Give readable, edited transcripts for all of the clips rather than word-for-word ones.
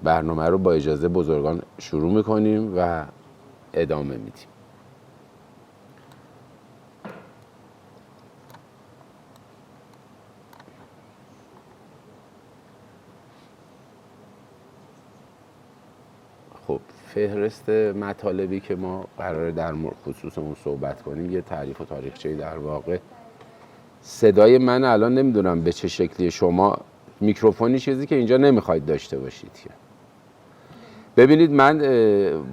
برنامه رو با اجازه بزرگان شروع میکنیم و ادامه میدیم. خب فهرست مطالبی که ما قراره در خصوص اون صحبت کنیم یه تعریف و تاریخچه‌ای در واقع. صدای من الان نمیدونم به چه شکلی، شما میکروفونی چیزی که اینجا نمیخواید داشته باشید که ببینید. من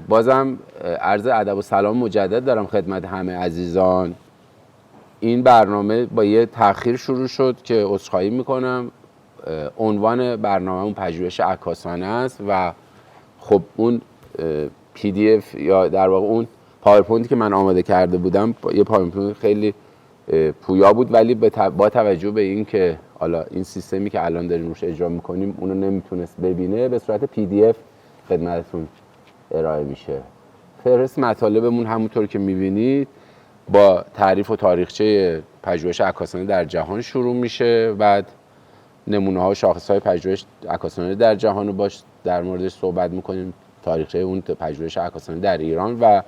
بازم عرض ادب و سلام مجدد دارم خدمت همه عزیزان. این برنامه با یه تأخیر شروع شد که عذرخواهی میکنم. عنوان برنامه اون پژوهش عکاسانه است و خب اون PDF یا در واقع اون پاورپوینتی که من آماده کرده بودم یه پاورپوینت خیلی پویا بود، ولی با توجه به این که حالا این سیستمی که الان داریم روش اجرا میکنیم اونو نمیتونست ببینه، به صورت PDF خدمتتون ارائه میشه. فهرست مطالبمون همونطور که میبینید با تعریف و تاریخچه پژوهش عکاسانه در جهان شروع میشه، بعد نمونه ها و شاخص های پژوهش عکاسانه در جهان رو باش در موردش صحبت میکنیم، تاریخچه اون پژوهش عکاسانه در ایران، و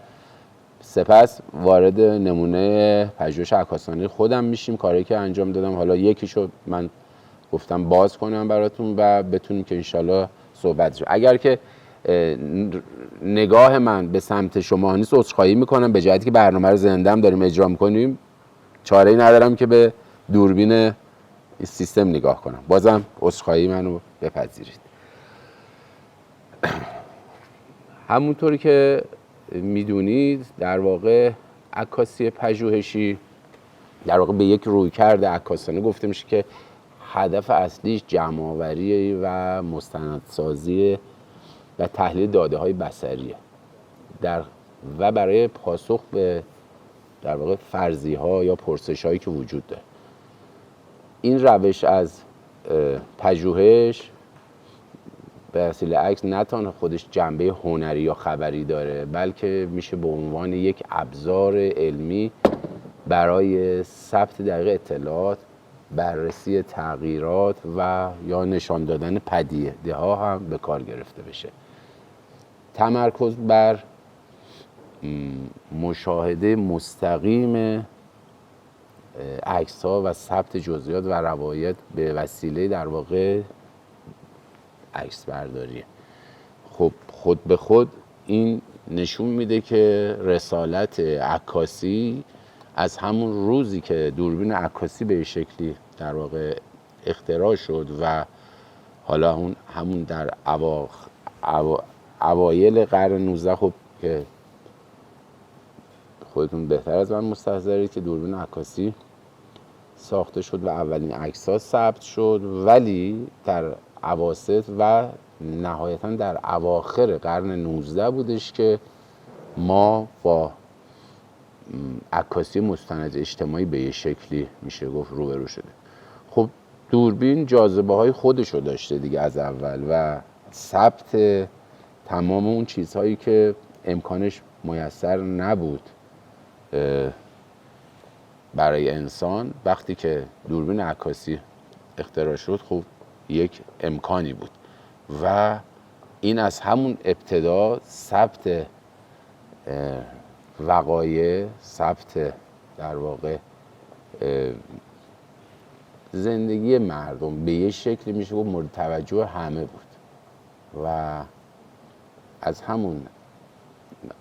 سپس وارد نمونه پژوهش عکاسانه خودم میشیم. کاری که انجام دادم حالا یکیشو من گفتم باز کنم براتون و بتونیم که انشالله صحبت شد. اگر که نگاه من به سمت شما نیست عذرخواهی میکنم، به جهتی که برنامه رو زنده هم داریم اجرا میکنیم چاره‌ای ندارم که به دوربین سیستم نگاه کنم. بازم عذرخواهی منو بپذیرید. همونطوری که میدونید در واقع عکاسی پژوهشی در واقع به یک رویکرد عکاسانه گفته میشه که هدف اصلیش جمع‌آوری و مستندسازی و تحلیل داده‌های بصریه و برای پاسخ به در واقع فرضیه‌ها یا پرسش‌هایی که وجود داره. این روش از پژوهش به وسیله عکس نه تنها خودش جنبه هنری یا خبری داره، بلکه میشه به عنوان یک ابزار علمی برای ثبت دقیق اطلاعات، بررسی تغییرات و یا نشان دادن پدیده ها هم به کار گرفته بشه. تمرکز بر مشاهده مستقیم عکس‌ها و ثبت جزئیات و روایت به وسیله در واقع عکس برداریه. خب خود به خود این نشون میده که رسالت عکاسی از همون روزی که دوربین عکاسی به شکلی در واقع اختراع شد و حالا همون در اوایل قرن 19 خب که خودتون بهتر از من مستحضرید که دوربین عکاسی ساخته شد و اولین عکس‌ها ثبت شد، ولی در اواسط و نهایتاً در اواخر قرن 19 بودش که ما با عکاسی مستند اجتماعی به یه شکلی میشه گفت روبرو شده. خب دوربین جاذبه های خودشو داشته دیگه از اول و ثبت تمام اون چیزهایی که امکانش میسر نبود برای انسان، وقتی که دوربین عکاسی اختراع شد خب یک امکانی بود و این از همون ابتدا ثبت وقایع، ثبت در واقع زندگی مردم به یه شکلی میشه گفت مورد توجه همه بود و از همون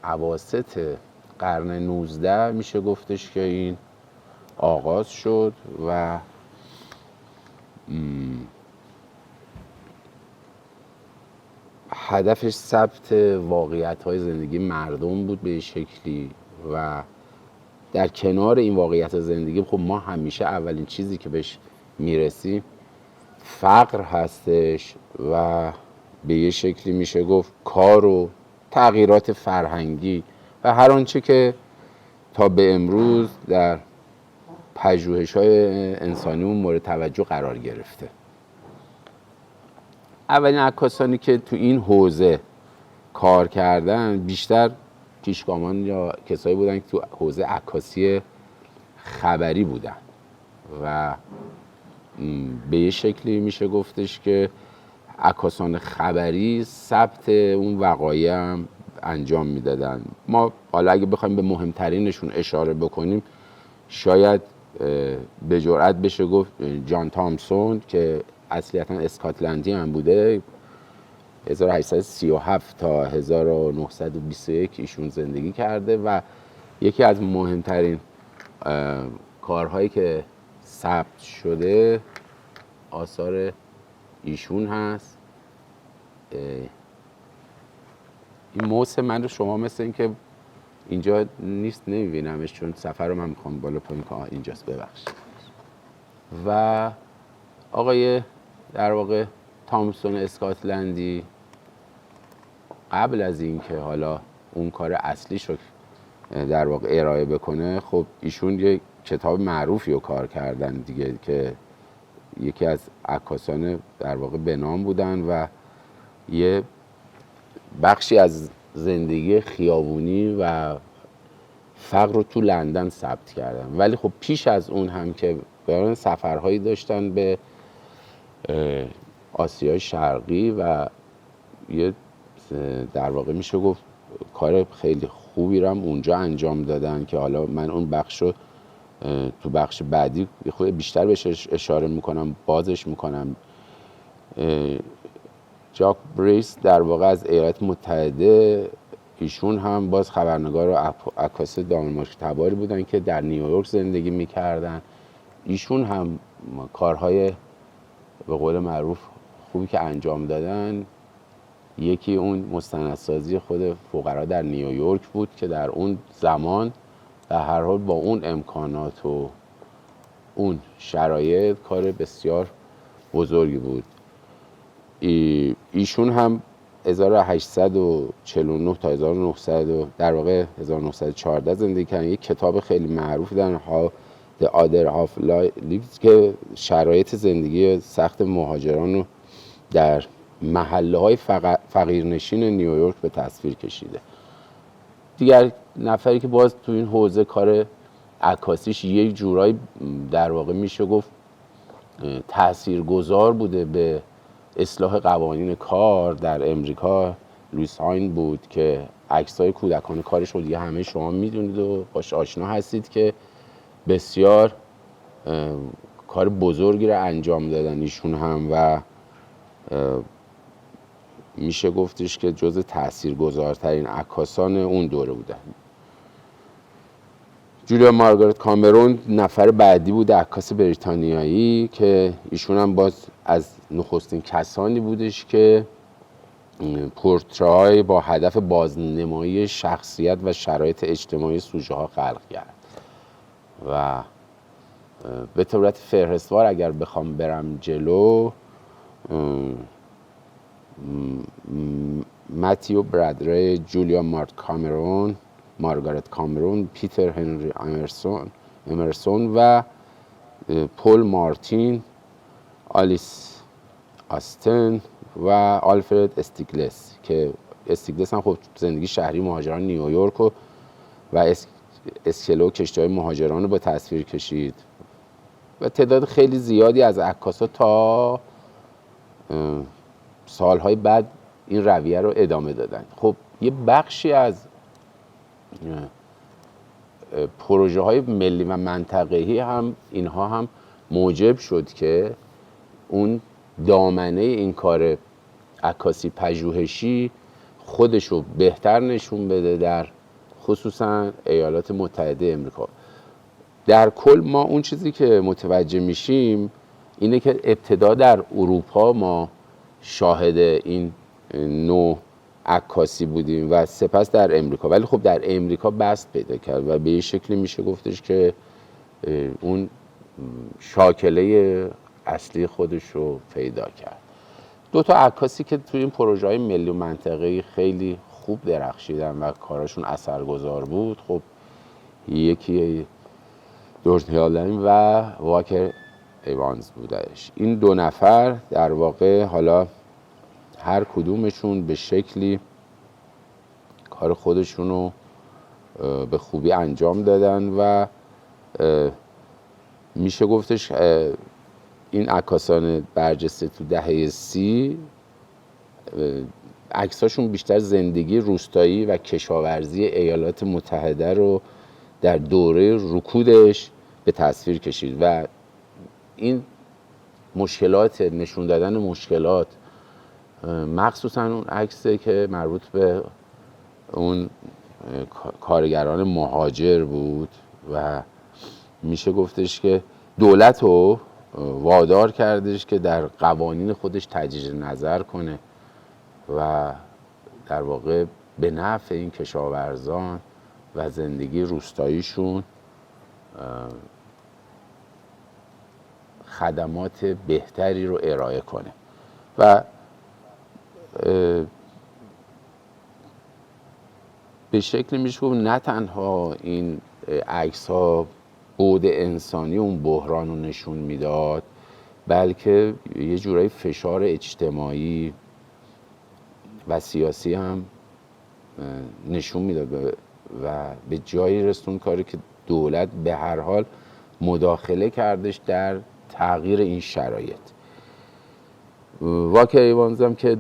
اواسط قرن 19 میشه گفتش که این آغاز شد و هدفش ثبت واقعیت‌های زندگی مردم بود به شکلی و در کنار این واقعیت زندگی خب ما همیشه اولین چیزی که بهش میرسیم فقر هستش و به یه شکلی میشه گفت کار و تغییرات فرهنگی و هر آنچه که تا به امروز در پژوهش‌های انسانیمون مورد توجه قرار گرفته. اولین عکاسانی که تو این حوزه کار کردن بیشتر پیشگامان یا کسایی بودن که تو حوزه عکاسی خبری بودن و به یه شکلی میشه گفتش که عکاسان خبری ثبت اون وقایع هم انجام میدادن. ما حالا اگه بخوایم به مهمترینشون اشاره بکنیم، شاید به جرئت بشه گفت جان تامسون که اصلیتا اسکاتلندی هم بوده، 1837 تا 1921 ایشون زندگی کرده و یکی از مهمترین کارهایی که ثبت شده آثار ایشون هست. این موس من رو شما مثل این که اینجا نیست نمیبینمش، چون سفر رو من میخوام بالا پایین کنم. اینجاست، ببخشید. و آقای در واقع تامسون اسکاتلندی قبل از این که حالا اون کار اصلیش رو در واقع ارائه بکنه، خب ایشون یه کتاب معروفی رو کار کردن دیگه که یکی از عکاسان در واقع به نام بودن و یه بخشی از زندگی خیابونی و فقر رو تو لندن ثبت کردن. ولی خب پیش از اون هم که برای سفرهایی داشتن به آسیای شرقی و یه در واقع میشه گفت کار خیلی خوبی رو هم اونجا انجام دادن که حالا من اون بخش رو تو بخش بعدی خود بیشتر بهش اشاره میکنم، بازش میکنم. جاک بریس در واقع از ایالات متحده، ایشون هم باز خبرنگار و عکاس دانمارک تباری بودن که در نیویورک زندگی میکردن. ایشون هم کارهای به قول معروف خوبی که انجام دادن، یکی اون مستندسازی خود فقرا در نیویورک بود که در اون زمان در هر حال با اون امکانات و اون شرایط کار بسیار بزرگی بود. ایشون هم 1849 تا 1900 در واقع 1914 زندگی کردن. یک کتاب خیلی معروف دارن، The Other Half Lives، که شرایط زندگی سخت مهاجران رو در محله‌های فقیرنشین نیویورک به تصویر کشیده. دیگر نفری که باز تو این حوزه کار عکاسیش یک جورایی در واقع میشه گفت تاثیرگذار بوده به اصلاح قوانین کار در امریکا، لوئیس هاین بود که عکسای کودکانه کارش رو دیگه همه شما میدونید و باش آشنا هستید که بسیار کار بزرگی رو انجام دادن ایشون هم و میشه گفتش که جز تاثیرگذارترین عکاسان اون دوره بودن. جولیا مارگارت کامرون نفر بعدی بود، عکاس بریتانیایی که ایشون هم باز از نخستین کسانی بودش که پورترهای با هدف بازنمایی شخصیت و شرایط اجتماعی سوژه ها خلق کرد و به طورت فهرستوار اگر بخوام برم جلو، متیو برادری، جولیا مارگارت کامرون، پیتر هنری امرسون و پول مارتین، آلیس آستن و آلفرد استیگلس که استیگلس هم خب زندگی شهری مهاجران نیویورک و اسکلو کشتی‌های مهاجران رو به تصویر کشید و تعداد خیلی زیادی از عکاسا تا سالهای بعد این رویه رو ادامه دادن. خب یه بخشی از پروژه های ملی و منطقه‌ای هم اینها هم موجب شد که اون دامنه این کار عکاسی پژوهشی خودشو بهتر نشون بده در خصوصا ایالات متحده امریکا. در کل ما اون چیزی که متوجه میشیم اینه که ابتدا در اروپا ما شاهد این نوع عکاسی بودیم و سپس در امریکا، ولی خب در امریکا بست پیدا کرد و به یه شکلی میشه گفتش که اون شاکله اصلی خودش رو پیدا کرد. دو تا عکاسی که توی این پروژه‌های ملی و منطقه‌ای خیلی خوب درخشیدن و کاراشون اثرگذار بود، خب یکی جورج هیالن و واکر ایوانز بودش. این دو نفر در واقع حالا هر کدومشون به شکلی کار خودشون رو به خوبی انجام دادن و میشه گفتش این عکاسان برجسته تو دهه 30 عکساشون بیشتر زندگی روستایی و کشاورزی ایالات متحده رو در دوره رکودش به تصویر کشید و این مشکلات، نشون دادن مشکلات، مخصوصا اون عکسی که مربوط به اون کارگران مهاجر بود و میشه گفتش که دولت رو وادار کردش که در قوانین خودش تجدید نظر کنه و در واقع به نفع این کشاورزان و زندگی روستاییشون خدمات بهتری رو ارائه کنه و به شکلی میشه گفت نه تنها این عکس ها بعد انسانی اون بحران رو نشون میداد، بلکه یه جورایی فشار اجتماعی و سیاسی هم نشون میداد و به جایی رسون کاری که دولت به هر حال مداخله کردش در تغییر این شرایط. واکر ایوانز هم که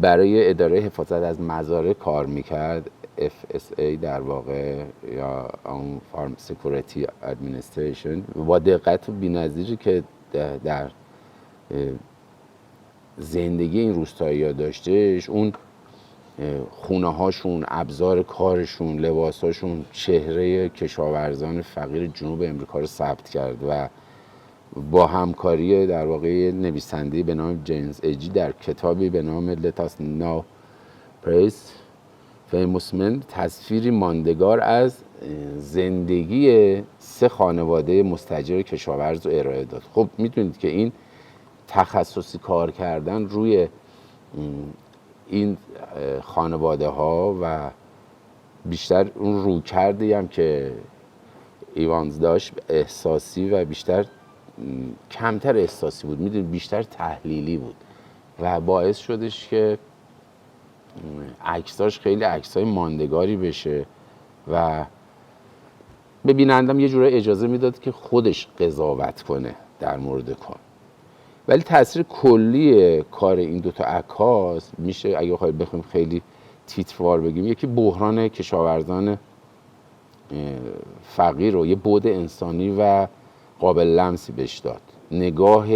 برای اداره حفاظت از مزارع کار میکرد، FSA در واقع یا اون فارم سکیوریتی ادمنستریشن، با دقت بی‌نظیری که در زندگی این روستایی‌ها داشتهش، اون خونه هاشون، ابزار کارشون، لباس هاشون، چهره کشاورزان فقیر جنوب امریکا رو ثبت کرد و با همکاری در واقع نویسنده به نام جیمز ایجی در کتابی به نام Let Us Now Praise Famous Men تصویری ماندگار از زندگی 3 خانواده مستاجر کشاورز رو ارائه داد. خب میدونید که این تخصصی کار کردن روی این خانواده ها و بیشتر اون رویکردی هم که ایوانز داشت احساسی و بیشتر کمتر احساسی بود، میدونید بیشتر تحلیلی بود و باعث شدش که عکساش خیلی عکسای ماندگاری بشه و به بینندم یه جوره اجازه میداد که خودش قضاوت کنه در مورد کار. ولی تاثیر کلی کار این دوتا عکاس میشه اگه بخوایم خیلی تیتروار بگیم، یکی بحران کشاورزان فقیر رو یه بعد انسانی و قابل لمسی بهش داد، نگاه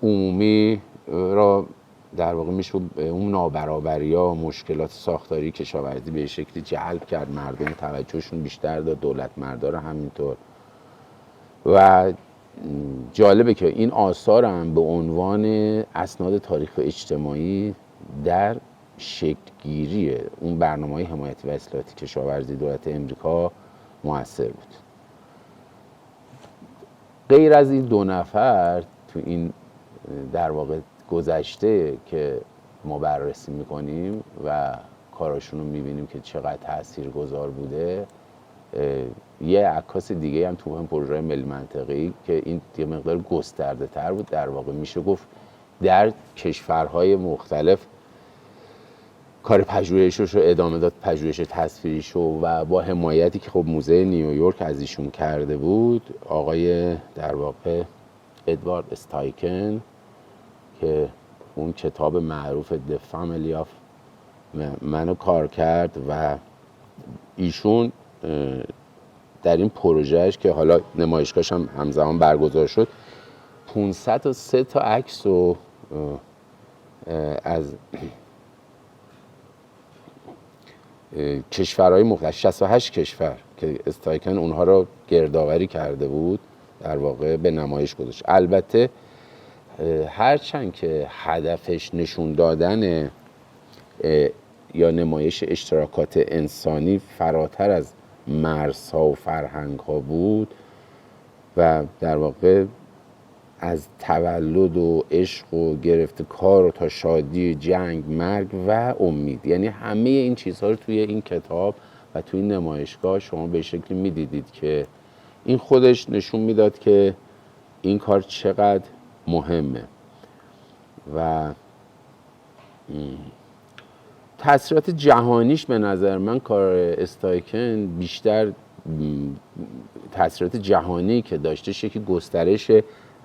عمومی را در واقع میشه اون نابرابری‌ها، مشکلات ساختاری کشاورزی به شکلی جلب کرد، مردم توجهشون بیشتر داد، دولت مردار همینطور. و جالبه که این آثار هم به عنوان اسناد تاریخ اجتماعی در شکلگیری اون برنامه‌های حمایتی و اصلاحاتی کشاورزی دولت امریکا مؤثر بود. غیر از این 2 نفر تو این در واقع گذشته که ما بررسی میکنیم و کاراشون رو میبینیم که چقدر تاثیرگذار بوده، یه عکاس دیگه هم تو هم پروژه ملی منطقه‌ای که این یه مقدار گسترده تر بود، در واقع میشه گفت در کشورهای مختلف کار پژوهشش رو ادامه داد، پژوهش تصویریشو، و با حمایتی که خب موزه نیویورک از ایشون کرده بود، آقای در واقع ادوارد استایکن که اون کتاب معروف The Family of منو کار کرد و ایشون در این پروژهش که حالا نمایشگاهش هم همزمان برگزار شد 503 تا عکس رو از کشورهای مختلف، 68 کشور که استایکن اونها رو گردآوری کرده بود در واقع به نمایش گذاشت. البته هرچند که هدفش نشون دادن یا نمایش اشتراکات انسانی فراتر از مرزها و فرهنگ‌ها بود و در واقع از تولد و عشق و گرفت کار و تا شادی، جنگ، مرگ و امید، یعنی همه این چیزها رو توی این کتاب و توی این نمایشگاه شما به شکلی میدیدید که این خودش نشون میداد که این کار چقدر مهمه. و تأثیرات جهانیش به نظر من کار استایکن بیشتر تأثیرات جهانی که داشته شکل گسترش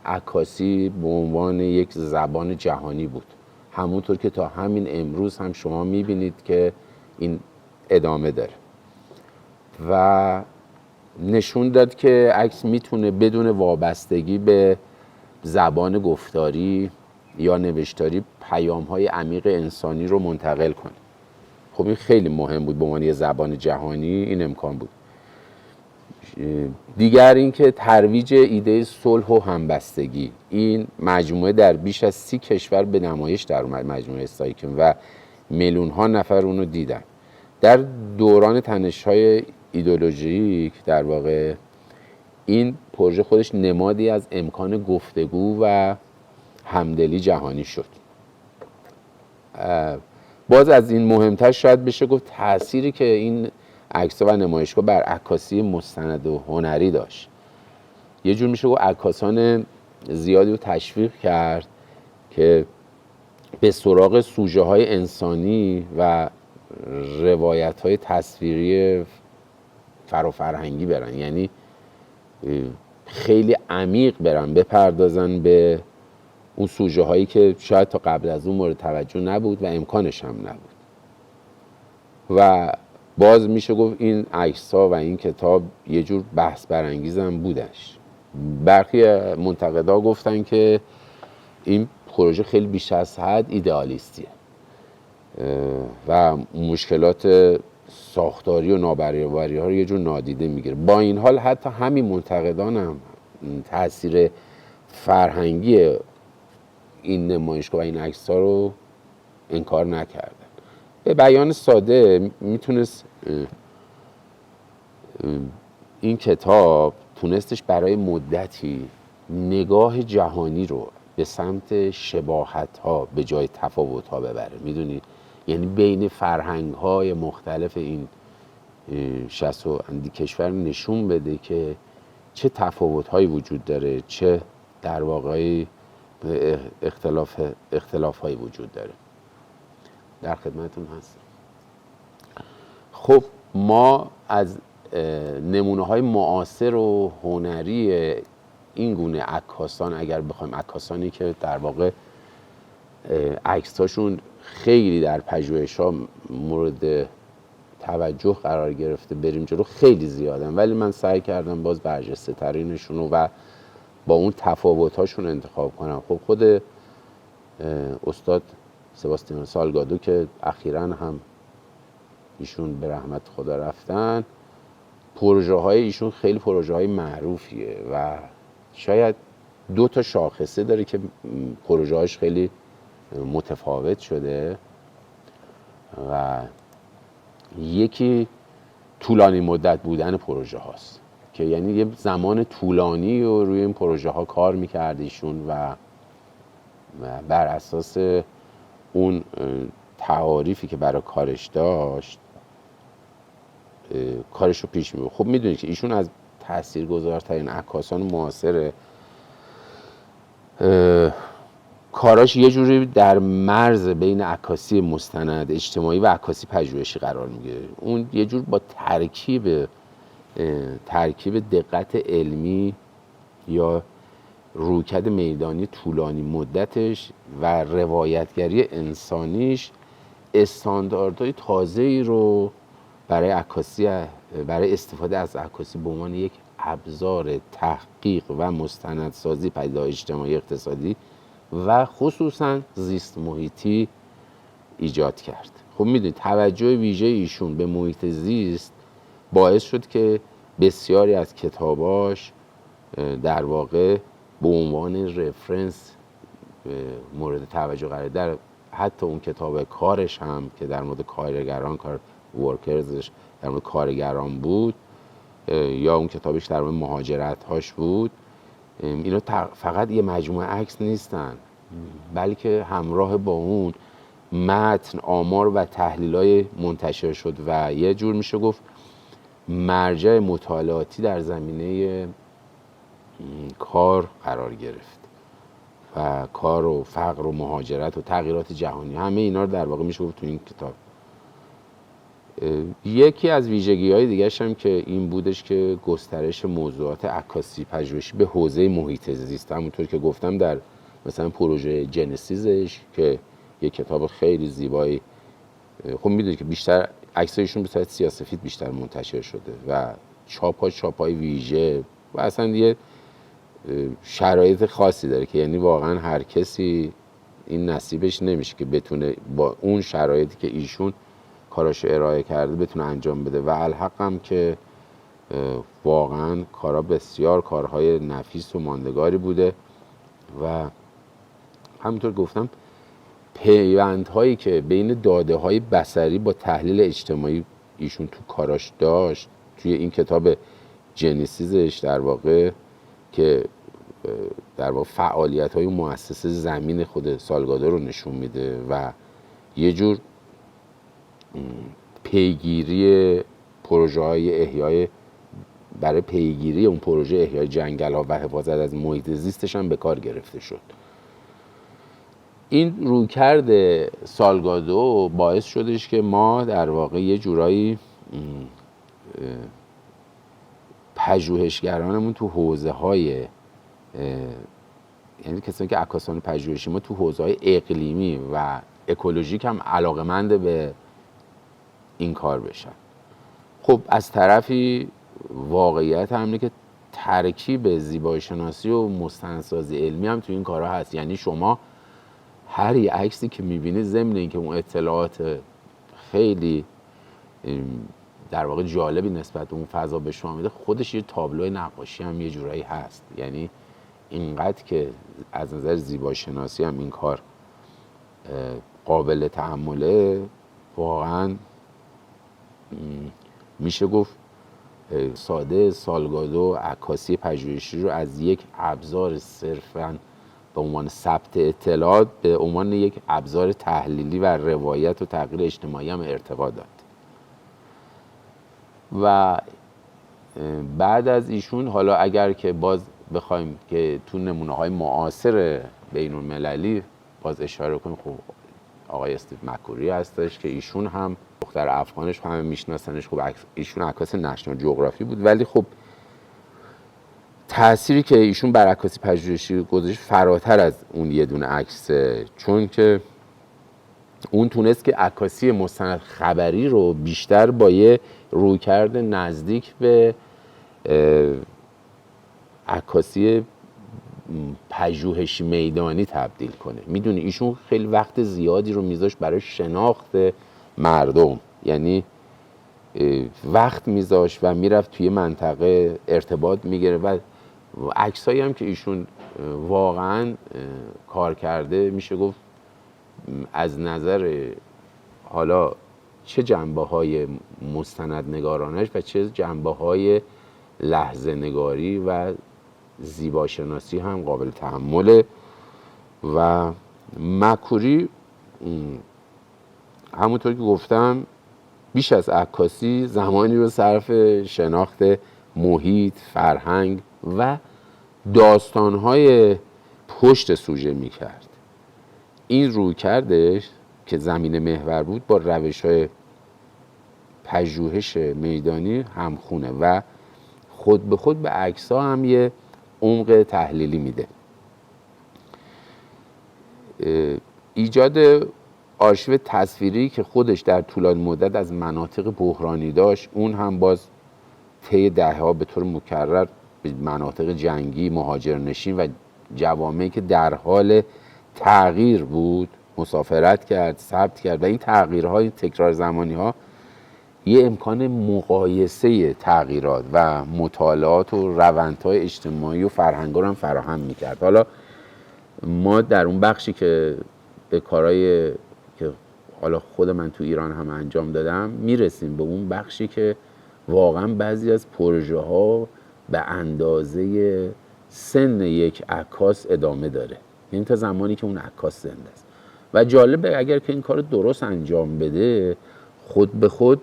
عکاسی به عنوان یک زبان جهانی بود. همونطور که تا همین امروز هم شما میبینید که این ادامه داره و نشون داد که عکس میتونه بدون وابستگی به زبان گفتاری یا نوشتاری پیام‌های عمیق انسانی رو منتقل کنه. خب این خیلی مهم بود، به عنوان یه زبان جهانی این امکان بود. دیگر اینکه ترویج ایده صلح و همبستگی، این مجموعه در بیش از 30 کشور به نمایش در اومد، مجموعه سایکن، و میلیون ها نفر اونو دیدن. در دوران تنش‌های ایدئولوژیک در واقع این پروژه خودش نمادی از امکان گفتگو و همدلی جهانی شد. باز از این مهمتر شاید بشه گفت تأثیری که این عکس‌ها و نمایشگاه بر عکاسی مستند و هنری داشت. یه جور میشه گفت عکاسان زیادی رو تشویق کرد که به سراغ سوژه‌های انسانی و روایت‌های تصویری فرافرهنگی برن، یعنی خیلی عمیق برن، بپردازن به اون سوژه هایی که شاید تا قبل از اون مورد توجه نبود و امکانش هم نبود. و باز میشه گفت این عکس ها و این کتاب یه جور بحث برانگیز هم بودش. برخی منتقدا گفتن که این پروژه خیلی بیش از حد ایدئالیستیه و مشکلات ساختاری و نابرابری ها رو یه جور نادیده میگیره. با این حال حتی همین منتقدان هم تاثیر فرهنگی این نمایشگاه و این عکس ها رو انکار نکردن. به بیان ساده میتونست این کتاب تونستش برای مدتی نگاه جهانی رو به سمت شباهت ها به جای تفاوت ها ببره. میدونی، یعنی بین فرهنگ های مختلف این 60 اندی کشور نشون بده که چه تفاوت هایی وجود داره، چه در واقع اختلاف هایی وجود داره. در خدمتون هستم. خب ما از نمونه های معاصر و هنری این گونه عکاسان، اگر بخوایم عکاسانی که در واقع عکساشون خیلی در پژوهش‌ها مورد توجه قرار گرفته بریم جلو، خیلی زیادن، ولی من سعی کردم باز برجسته ترینشون رو و با اون تفاوت‌هاشون انتخاب کنم. خب خود استاد سباستیان سالگادو که اخیراً هم ایشون به رحمت خدا رفتن، پروژه های ایشون خیلی پروژه های معروفیه و شاید 2 تا شاخصه داره که پروژه هاش خیلی متفاوت شده و یکی طولانی مدت بودن پروژه هاست که یعنی یه زمان طولانی و روی این پروژه ها کار میکرد ایشون و بر اساس اون تعاریفی که برای کارش داشت کارش رو پیش میبرد. خب میدونید که ایشون از تاثیرگذارترین عکاسان معاصره. کاراش یه جوری در مرز بین عکاسی مستند اجتماعی و عکاسی پژوهشی قرار میگیره. اون یه جور با ترکیب دقت علمی یا رویکرد میدانی طولانی مدتش و روایتگری انسانیش استانداردهای تازه‌ای رو برای استفاده از عکاسی به عنوان یک ابزار تحقیق و مستندسازی پدیده‌های اجتماعی اقتصادی و خصوصا زیست محیطی ایجاد کرد. خب میدونید توجه ویژه ایشون به محیط زیست باعث شد که بسیاری از کتاباش در واقع به عنوان رفرنس مورد توجه قرار در حتی اون کتاب کارش هم که در مورد کارگران، ورکرزش در مورد کارگران بود، یا اون کتابش در مورد مهاجرت‌هاش بود. اینا فقط یه مجموعه عکس نیستن، بلکه همراه با اون متن، آمار و تحلیل‌های منتشر شد و یه جور میشه گفت مرجع مطالعاتی در زمینه کار قرار گرفت و کار و فقر و مهاجرت و تغییرات جهانی، همه اینا رو در واقع میشه گفت تو این کتاب. یکی از ویژگی‌های دیگه‌ش هم که این بودش که گسترش موضوعات عکاسی پژوهشی به حوزه محیط زیست، همونطور که گفتم در مثلا پروژه جنسیزش که یه کتاب خیلی زیبایی. خب میدونید که بیشتر عکسایشون به صورت سیاه‌سفید بیشتر منتشر شده و چاپای ویژه و اصلا یه شرایط خاصی داره که یعنی واقعا هر کسی این نصیبش نمیشه که بتونه با اون شرایطی که ایشون کاراشو ارائه کرده بتونه انجام بده و الحق هم که واقعا کارا بسیار کارهای نفیس و ماندگاری بوده و همونطور گفتم پیوندهایی که بین داده های بصری با تحلیل اجتماعی ایشون تو کاراش داشت توی این کتاب جنیسیسش در واقع که در واقع فعالیت های مؤسسه زمین خود سالگادو رو نشون میده و یه جور پیگیری پروژه های احیای برای پیگیری اون پروژه احیای جنگل ها و حفاظت از محیط زیستش هم به کار گرفته شد. این رویکرد سالگادو باعث شدش که ما در واقع یه جورایی پژوهشگرانمون تو حوزه های یعنی کسانی که عکاسان پژوهشی ما تو حوزه های اقلیمی و اکولوژیک هم علاقه‌مند به این کار بشن. خب از طرفی واقعیت هم اینه که ترکیب زیبایی شناسی و مستندسازی علمی هم تو این کارها هست. یعنی شما هر یه عکسی که می‌بینید ضمن اینکه اون اطلاعات خیلی در واقع جالبی نسبت به اون فضا به شما میده، خودش یه تابلوی نقاشی هم یه جورایی هست. یعنی اینقدر که از نظر زیبایی شناسی هم این کار قابل تأمله، واقعا میشه گفت ساده سالگادو عکاسی پژوهشی رو از یک ابزار صرفاً به عنوان ثبت اطلاعات به عنوان یک ابزار تحلیلی و روایت و تغییر اجتماعی هم ارتقا داد. و بعد از ایشون حالا اگر که باز بخوایم که تو نمونه‌های معاصر بین‌المللی باز اشاره کنیم، خب آقای استیو مک‌کوری هستش که ایشون هم دختر افغانش همه میشناسنش. خب ایشون عکاس نشنال جغرافی بود، ولی خب تأثیری که ایشون بر عکاسی پژوهشی گذاشت فراتر از اون یه دونه عکسه، چون که اون تونست که عکاسی مستند خبری رو بیشتر با یه رویکرد نزدیک به عکاسی پژوهشی میدانی تبدیل کنه. میدونی ایشون خیلی وقت زیادی رو میذاشت برای شناخت مردم، یعنی وقت میذاشت و میرفت توی منطقه ارتباط میگیره و عکسایی هم که ایشون واقعا کار کرده میشه گفت از نظر حالا چه جنبه‌های مستندنگارانش و چه جنبه‌های لحظه نگاری و زیباشناسی هم قابل تحمله. و مک‌کوری همونطور که گفتم بیش از عکاسی زمانی رو صرف شناخت محیط، فرهنگ و داستان‌های پشت سوژه می‌کرد. این رویکردش که زمینه محور بود با روش‌های پژوهش میدانی همخونه و خود به خود به عکس‌ها هم یه عمق تحلیلی میده. ایجاد آرشیو تصویری که خودش در طولانی مدت از مناطق بحرانی داشت، اون هم باز طی دهه‌ها به طور مکرر به مناطق جنگی، مهاجرنشین و جوامعی که در حال تغییر بود مسافرت کرد، ثبت کرد و این تغییرهای تکرار زمانی‌ها یه امکان مقایسه تغییرات و مطالعات و روندهای اجتماعی و فرهنگی رو هم فراهم می‌کرد. حالا ما در اون بخشی که به کارهای که حالا خود من تو ایران هم انجام دادم میرسیم، به اون بخشی که واقعا بعضی از پروژه ها به اندازه سن یک عکاس ادامه داره، یعنی تا زمانی که اون عکاس زنده است. و جالبه اگر که این کار درست انجام بده، خود به خود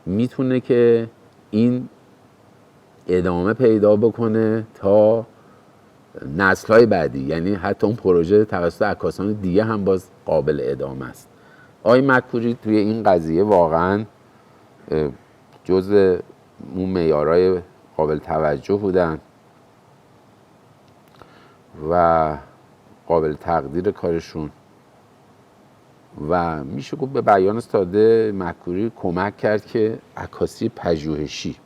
میتونه که این ادامه پیدا بکنه تا نسل‌های بعدی، یعنی حتی اون پروژه توسط عکاسان دیگه هم باز قابل ادامه است. آقای مک‌کوری توی این قضیه واقعا جزء اون معیارهای قابل توجه بودن و قابل تقدیر کارشون. و میشه گفت به بیان ساده مکوری کمک کرد که عکاسی پژوهشی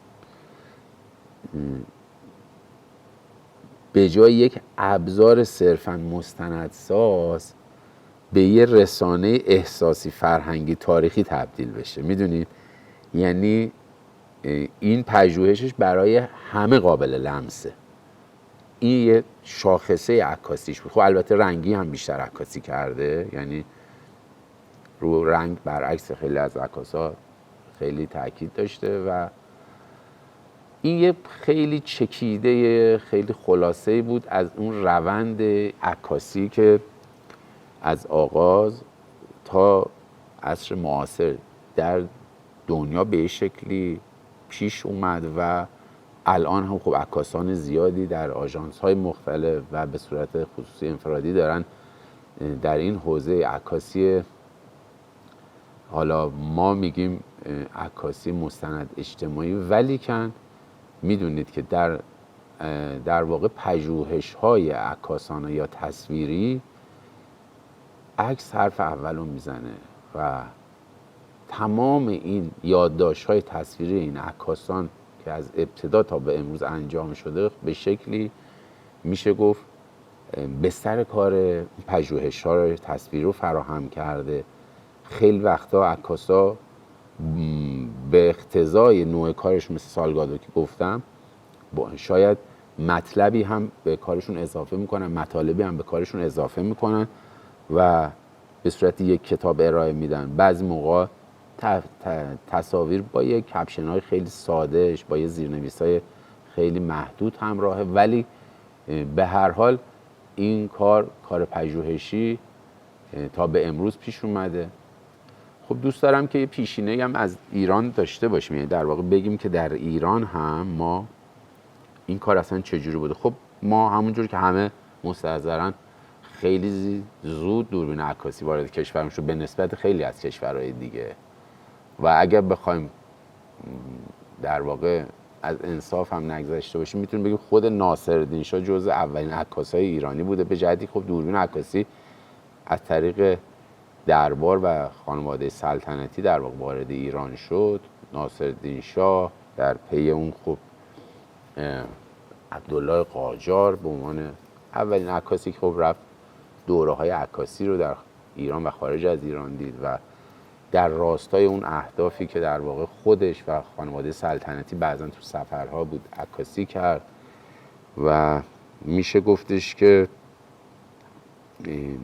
به جای یک ابزار صرفاً مستندساز به یه رسانه احساسی فرهنگی تاریخی تبدیل بشه. میدونید یعنی این پژوهشش برای همه قابل لمسه. این یه شاخصه عکاسیش بود. خب البته رنگی هم بیشتر عکاسی کرده، یعنی رو رنگ برعکس خیلی از عکاسا خیلی تاکید داشته و این یه خیلی چکیده خیلی خلاصه‌ای بود از اون روند عکاسی که از آغاز تا عصر معاصر در دنیا به شکلی پیش اومد و الان هم خب عکاسان زیادی در آژانس‌های مختلف و به صورت خصوصی انفرادی دارن در این حوزه عکاسی، حالا ما میگیم عکاسی مستند اجتماعی، ولی کن میدونید که در واقع پژوهش‌های عکاسانه یا تصویری عکس حرف اولو میزنه و تمام این یادداشت‌های تصویری این عکاسان که از ابتدا تا به امروز انجام شده به شکلی میشه گفت بستر کار پژوهش‌ها رو تصویری رو فراهم کرده. خیلی وقتا عکاسا به اقتضای نوع کارش مثل سالگادو که گفتم شاید مطلبی هم به کارشون اضافه میکنن، مطالبی هم به کارشون اضافه میکنن و به صورت یک کتاب ارائه میدن. بعضی موقع تصاویر با یک کپشن های خیلی سادهش با یه زیرنویس های خیلی محدود همراهه، ولی به هر حال این کار پژوهشی تا به امروز پیش اومده. خب دوست دارم که یه پیشینه‌ای هم از ایران داشته باشیم، یعنی در واقع بگیم که در ایران هم ما این کار اصلا چجوری بوده. خب ما همونجور که همه مستحضرن خیلی زود دوربین عکاسی وارد کشورمون شد به نسبت خیلی از کشورهای دیگه و اگر بخوایم در واقع از انصاف هم نگذشته باشیم میتونیم بگیم خود ناصرالدین شاه جزء اولین عکاسای ایرانی بوده. به جهتی خب دوربین عکاسی از طریق دربار و خانواده سلطنتی در واقع وارد ایران شد. ناصرالدین شاه در پی اون خب عبدالله قاجار به عنوان اولین عکاسی که خب رفت دوره‌های عکاسی رو در ایران و خارج از ایران دید و در راستای اون اهدافی که در واقع خودش و خانواده سلطنتی بعضا تو سفرها بود عکاسی کرد و میشه گفتش که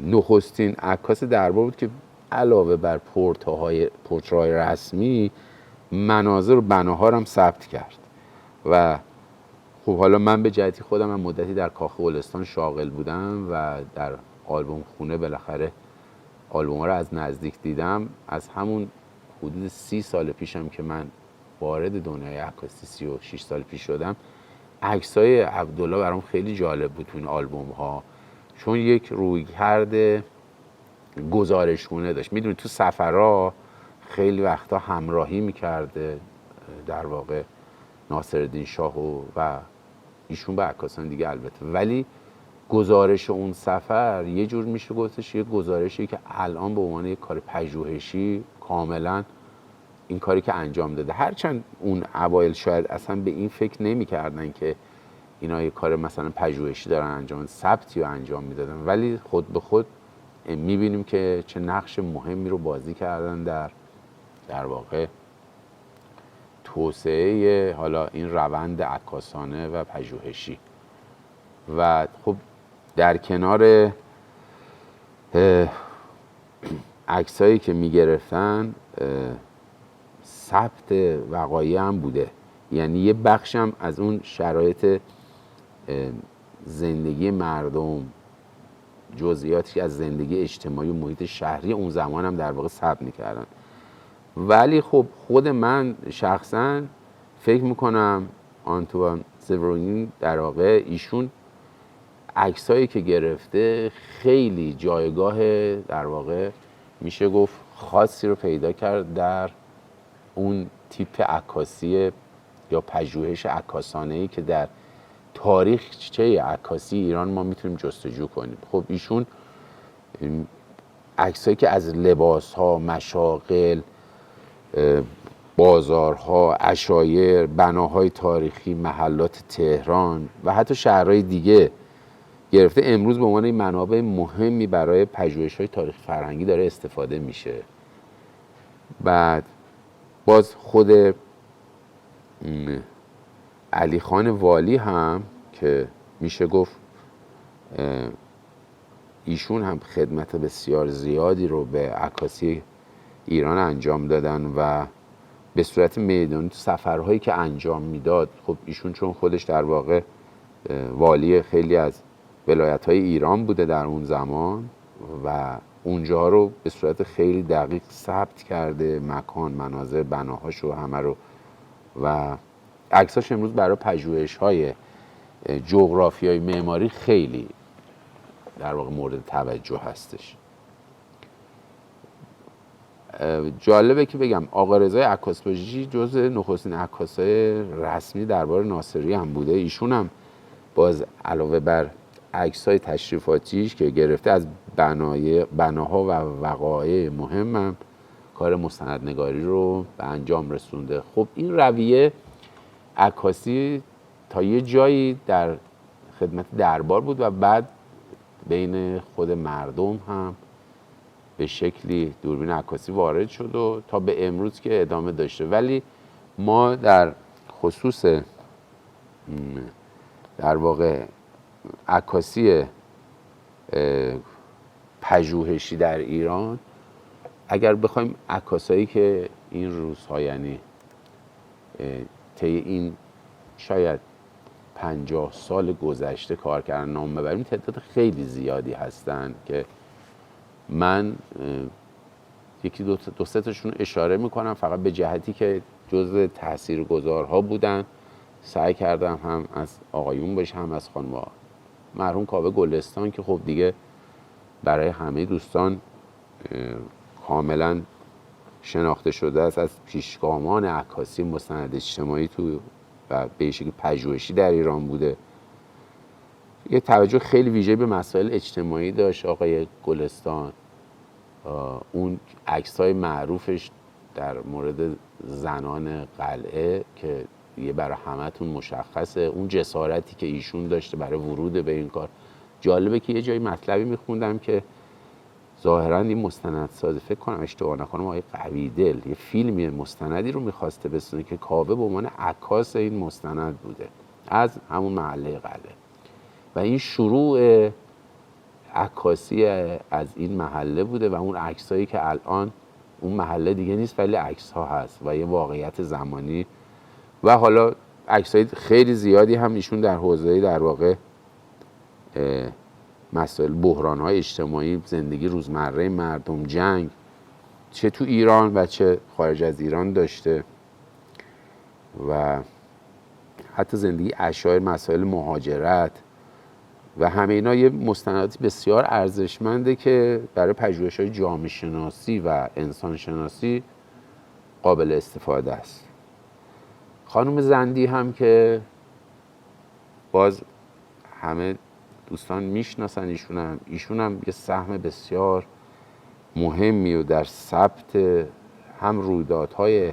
نخستین عکاس دربار بود که علاوه بر پورترهای رسمی مناظر و بناها هم ثبت کرد. و خب حالا من به جهتی خودم هم مدتی در کاخ گلستان شاغل بودم و در آلبوم خونه بالاخره آلبوم‌ها رو از نزدیک دیدم. از همون حدود 30 سال پیشم که من وارد دنیای عکاسی 36 سال پیش شدم، عکسای عبدالله برام خیلی جالب بود تو این آلبوم‌ها، چون یک رویکرد گزارشگونه داشت. میدونید تو سفرها خیلی وقتا همراهی میکرده در واقع ناصرالدین شاه و ایشون با عکاسان دیگه البته، ولی گزارش اون سفر یه جور میشه گفتش یه گزارشی که الان به عنوان یک کار پژوهشی کاملا این کاری که انجام داده، هرچند اون اوایل شاید اصلا به این فکر نمی‌کردن که اینا یه کار مثلا پژوهشی دارن انجام، ثبتی رو انجام میدادن، ولی خود به خود میبینیم که چه نقش مهمی رو بازی کردن در واقع توسعه حالا این روند عکاسانه و پژوهشی. و خب در کنار عکسایی که میگرفتن ثبت وقایع هم بوده، یعنی یه بخشم از اون شرایط زندگی مردم، جزئیاتی از زندگی اجتماعی و محیط شهری اون زمان هم در واقع ثبت میکردن. ولی خب خود من شخصا فکر میکنم آنتوان سورونی در واقع ایشون عکسایی که گرفته خیلی جایگاه در واقع میشه گفت خاصی رو پیدا کرد در اون تیپ عکاسی یا پژوهش عکاسانه‌ای که در تاریخچه عکاسی ایران ما میتونیم جستجو کنیم. خب ایشون عکسایی که از لباس‌ها، مشاغل، بازارها، عشایر، بناهای تاریخی، محلات تهران و حتی شهرهای دیگه گرفته امروز به عنوان این منابع مهمی برای پژوهش‌های تاریخ فرهنگی داره استفاده میشه. بعد باز خود علی خان والی هم که میشه گفت ایشون هم خدمت بسیار زیادی رو به عکاسی ایران انجام دادن و به صورت میدانی تو سفرهایی که انجام میداد، خب ایشون چون خودش در واقع والی خیلی از ولایت‌های ایران بوده در اون زمان و اونجا رو به صورت خیلی دقیق ثبت کرده، مکان، مناظر، بناهاشو همه رو، و عکساش امروز برای پژوهش‌های جغرافیای معماری خیلی در واقع مورد توجه هستش. جالبه که بگم آقا رضای عکاس‌پژوهی جزء نخستین عکاسای رسمی دربار ناصری هم بوده. ایشون هم باز علاوه بر عکسای تشریفاتیش که گرفته از بناها و وقایع مهم هم کار مستندنگاری رو به انجام رسونده. خب این رویه عکاسی تا یه جایی در خدمت دربار بود و بعد بین خود مردم هم به شکلی دوربین عکاسی وارد شد و تا به امروز که ادامه داشته. ولی ما در خصوص در واقع عکاسی پژوهشی در ایران، اگر بخوایم عکاسایی که این روزها یعنی طی این شاید 50 سال گذشته کار کردن نام ببریم، تعداد خیلی زیادی هستن که من یکی دو سه تاشون اشاره میکنم فقط به جهتی که جزء تاثیرگذارها بودن. سعی کردم هم از آقایون باشه هم از خانم‌ها. مرحوم کاوه گلستان که خب دیگه برای همه دوستان کاملا شناخته شده است، از پیشگامان عکاسی مستند اجتماعی تو و به شکل پژوهشی در ایران بوده. یه توجه خیلی ویژه به مسائل اجتماعی داشت آقای گلستان. اون عکس‌های معروفش در مورد زنان قلعه که یه برای همتون مشخصه، اون جسارتی که ایشون داشته برای ورود به این کار. جالبه که یه جایی مطلبی میخوندم که ظاهراً این مستندساز، فکر کنم اشتباه نکنم آقای قویدل، یه فیلمی مستندی رو میخواسته بسازه که کاوه به عنوان عکاس این مستند بوده از همون محله قلعه و این شروع عکاسی از این محله بوده و اون عکسایی که الان اون محله دیگه نیست ولی عکس‌ها هست و یه واقعیت زمانی و حالا عکسای خیلی زیادی هم ایشون در حوزه در واقع مسائل بحران‌های اجتماعی، زندگی روزمره مردم، جنگ، چه تو ایران و چه خارج از ایران داشته و حتی زندگی عشایر، مسائل مهاجرت و همه اینا یه مستنداتی بسیار ارزشمنده که برای پژوهش‌های جامعه شناسی و انسان شناسی قابل استفاده است. خانم زندی هم که باز همه دوستان میشناسن ایشون هم یه سهم بسیار مهمی و در ثبت هم رویدادهای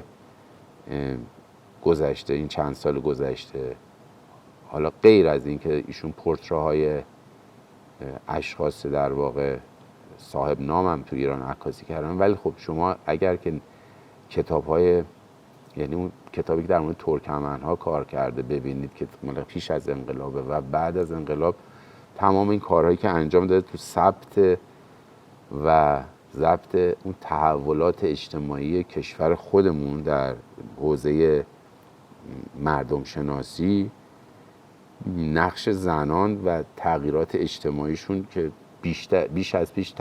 گذشته، این چند سال گذشته، حالا غیر از این که ایشون پورتره‌های اشخاص در واقع صاحب نام هم تو ایران عکاسی کردن، ولی خب شما اگر که کتاب‌های یعنی اون کتابی که در مورد ترکمن‌ها کار کرده ببینید که پیش از انقلاب و بعد از انقلاب تمام این کارهایی که انجام داده تو ثبت و ضبط اون تحولات اجتماعی کشور خودمون در حوزه مردم شناسی، نقش زنان و تغییرات اجتماعیشون که بیش از پیش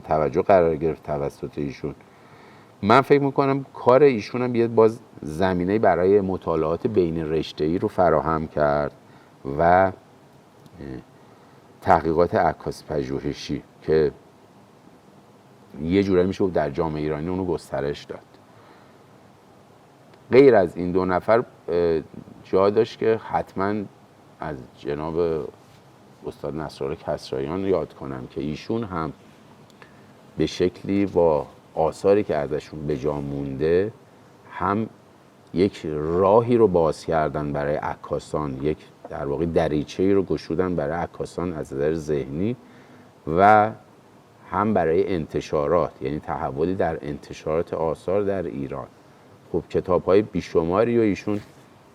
توجه قرار گرفت توسط ایشون. من فکر میکنم کار ایشون هم یه باز زمینه برای مطالعات بین رشته‌ای رو فراهم کرد و تحقیقات عکاسی پژوهشی که یه جورایی میشه در جامعه ایرانی اونو گسترش داد. غیر از این دو نفر جا داشت که حتما از جناب استاد نصرالله کسراییان یاد کنم که ایشون هم به شکلی با آثاری که ازشون به جا مونده هم یک راهی رو باز کردن برای عکاسان، یک در واقع دریچه‌ای رو گشودن برای عکاسان از نظر ذهنی و هم برای انتشارات، یعنی تحولی در انتشارات آثار در ایران. خب کتاب‌های بیشماری و ایشون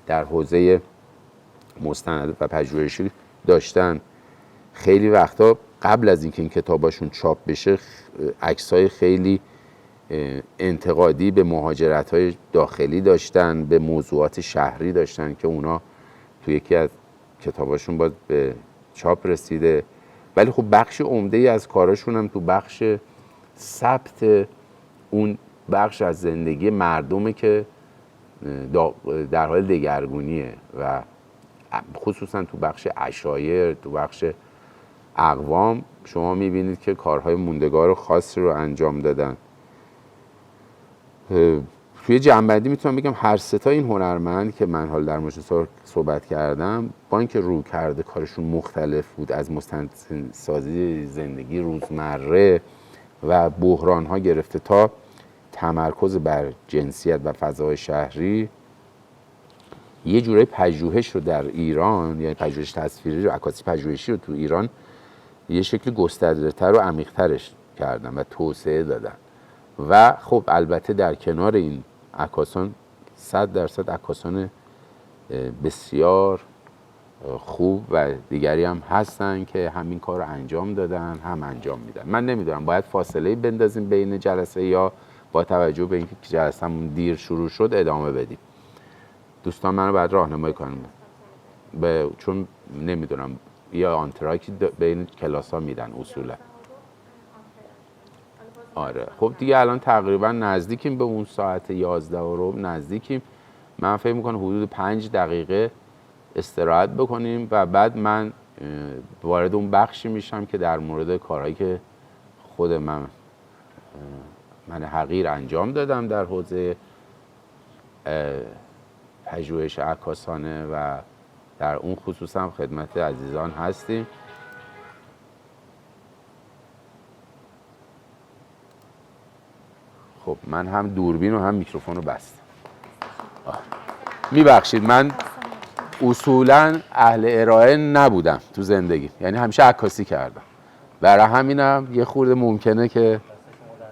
در حوزه مستند و پژوهشی داشتن. خیلی وقتا قبل از اینکه این کتاباشون چاپ بشه عکس‌های خیلی انتقادی به مهاجرت‌های داخلی داشتن، به موضوعات شهری داشتن که اونا تو یکی از کتاباشون باز به چاپ رسیده. ولی خب بخش عمده‌ای از کاراشون هم تو بخش ثبت اون بخش از زندگی مردمه که در حال دگرگونیه و خصوصا تو بخش عشایر، تو بخش اقوام شما میبینید که کارهای موندگار و خاصی رو انجام دادن. توی جنبندی میتونم بگم هر سه تا این هنرمند که من حال در موردشون صحبت کردم با اینکه رو کرده کارشون مختلف بود، از مستندسازی زندگی روزمره و بحران‌ها گرفته تا تمرکز بر جنسیت و فضای شهری، یه جورای پژوهش رو در ایران، یعنی پژوهش تصویری رو، عکاسی پژوهشی رو تو ایران یه شکل گسترده‌تر و عمیق‌ترش کردن و توسعه دادن. و خب البته در کنار این عکاسان 100% عکاسان بسیار خوب و دیگری هم هستن که همین کار رو انجام دادن، هم انجام میدن. من نمیدونم باید فاصله بندازیم بین جلسه یا با توجه به اینکه جلسه‌مون دیر شروع شد ادامه بدیم. دوستان منو باید راهنمایی کنن چون نمیدونم یا آنتراکی بین کلاس‌ها میدن اصولا. آره خب دیگه الان تقریبا نزدیکیم به اون ساعت 11 و نزدیکیم. من فکر میکنم حدود 5 دقیقه استراحت بکنیم و بعد من وارد اون بخشی میشم که در مورد کارهایی که خود من حقیر انجام دادم در حوزه پژوهش عکاسانه و در اون خصوص هم خدمت عزیزان هستیم. خب من هم دوربین و هم میکروفون رو بستم. میبخشید من اصولا اهل ارائه نبودم تو زندگی، یعنی همیشه عکاسی کردم، برای همینم یه خورده ممکنه که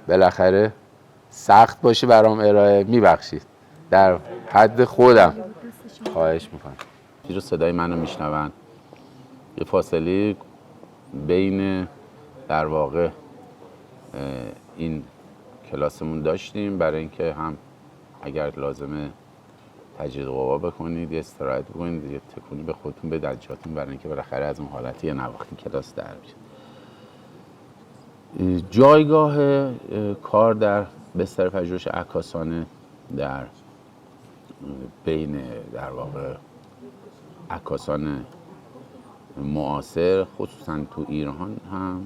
بالاخره سخت باشه برام ارائه. میبخشید در حد خودم خواهش میکنم. رو صدای منو میشنون. یه فاصله بین در واقع این کلاسمون داشتیم برای اینکه هم اگر لازمه تجدید قوا بکنید، یه استراحت بکنید، یه تکونی به خودتون بدید از جاتون برای اینکه بالاخره از اون حالتی یه نواختی کلاس در بیاد. جایگاه کار در بستر پژوهش عکاسانه در بین در واقع عکاسان معاصر خصوصا تو ایران هم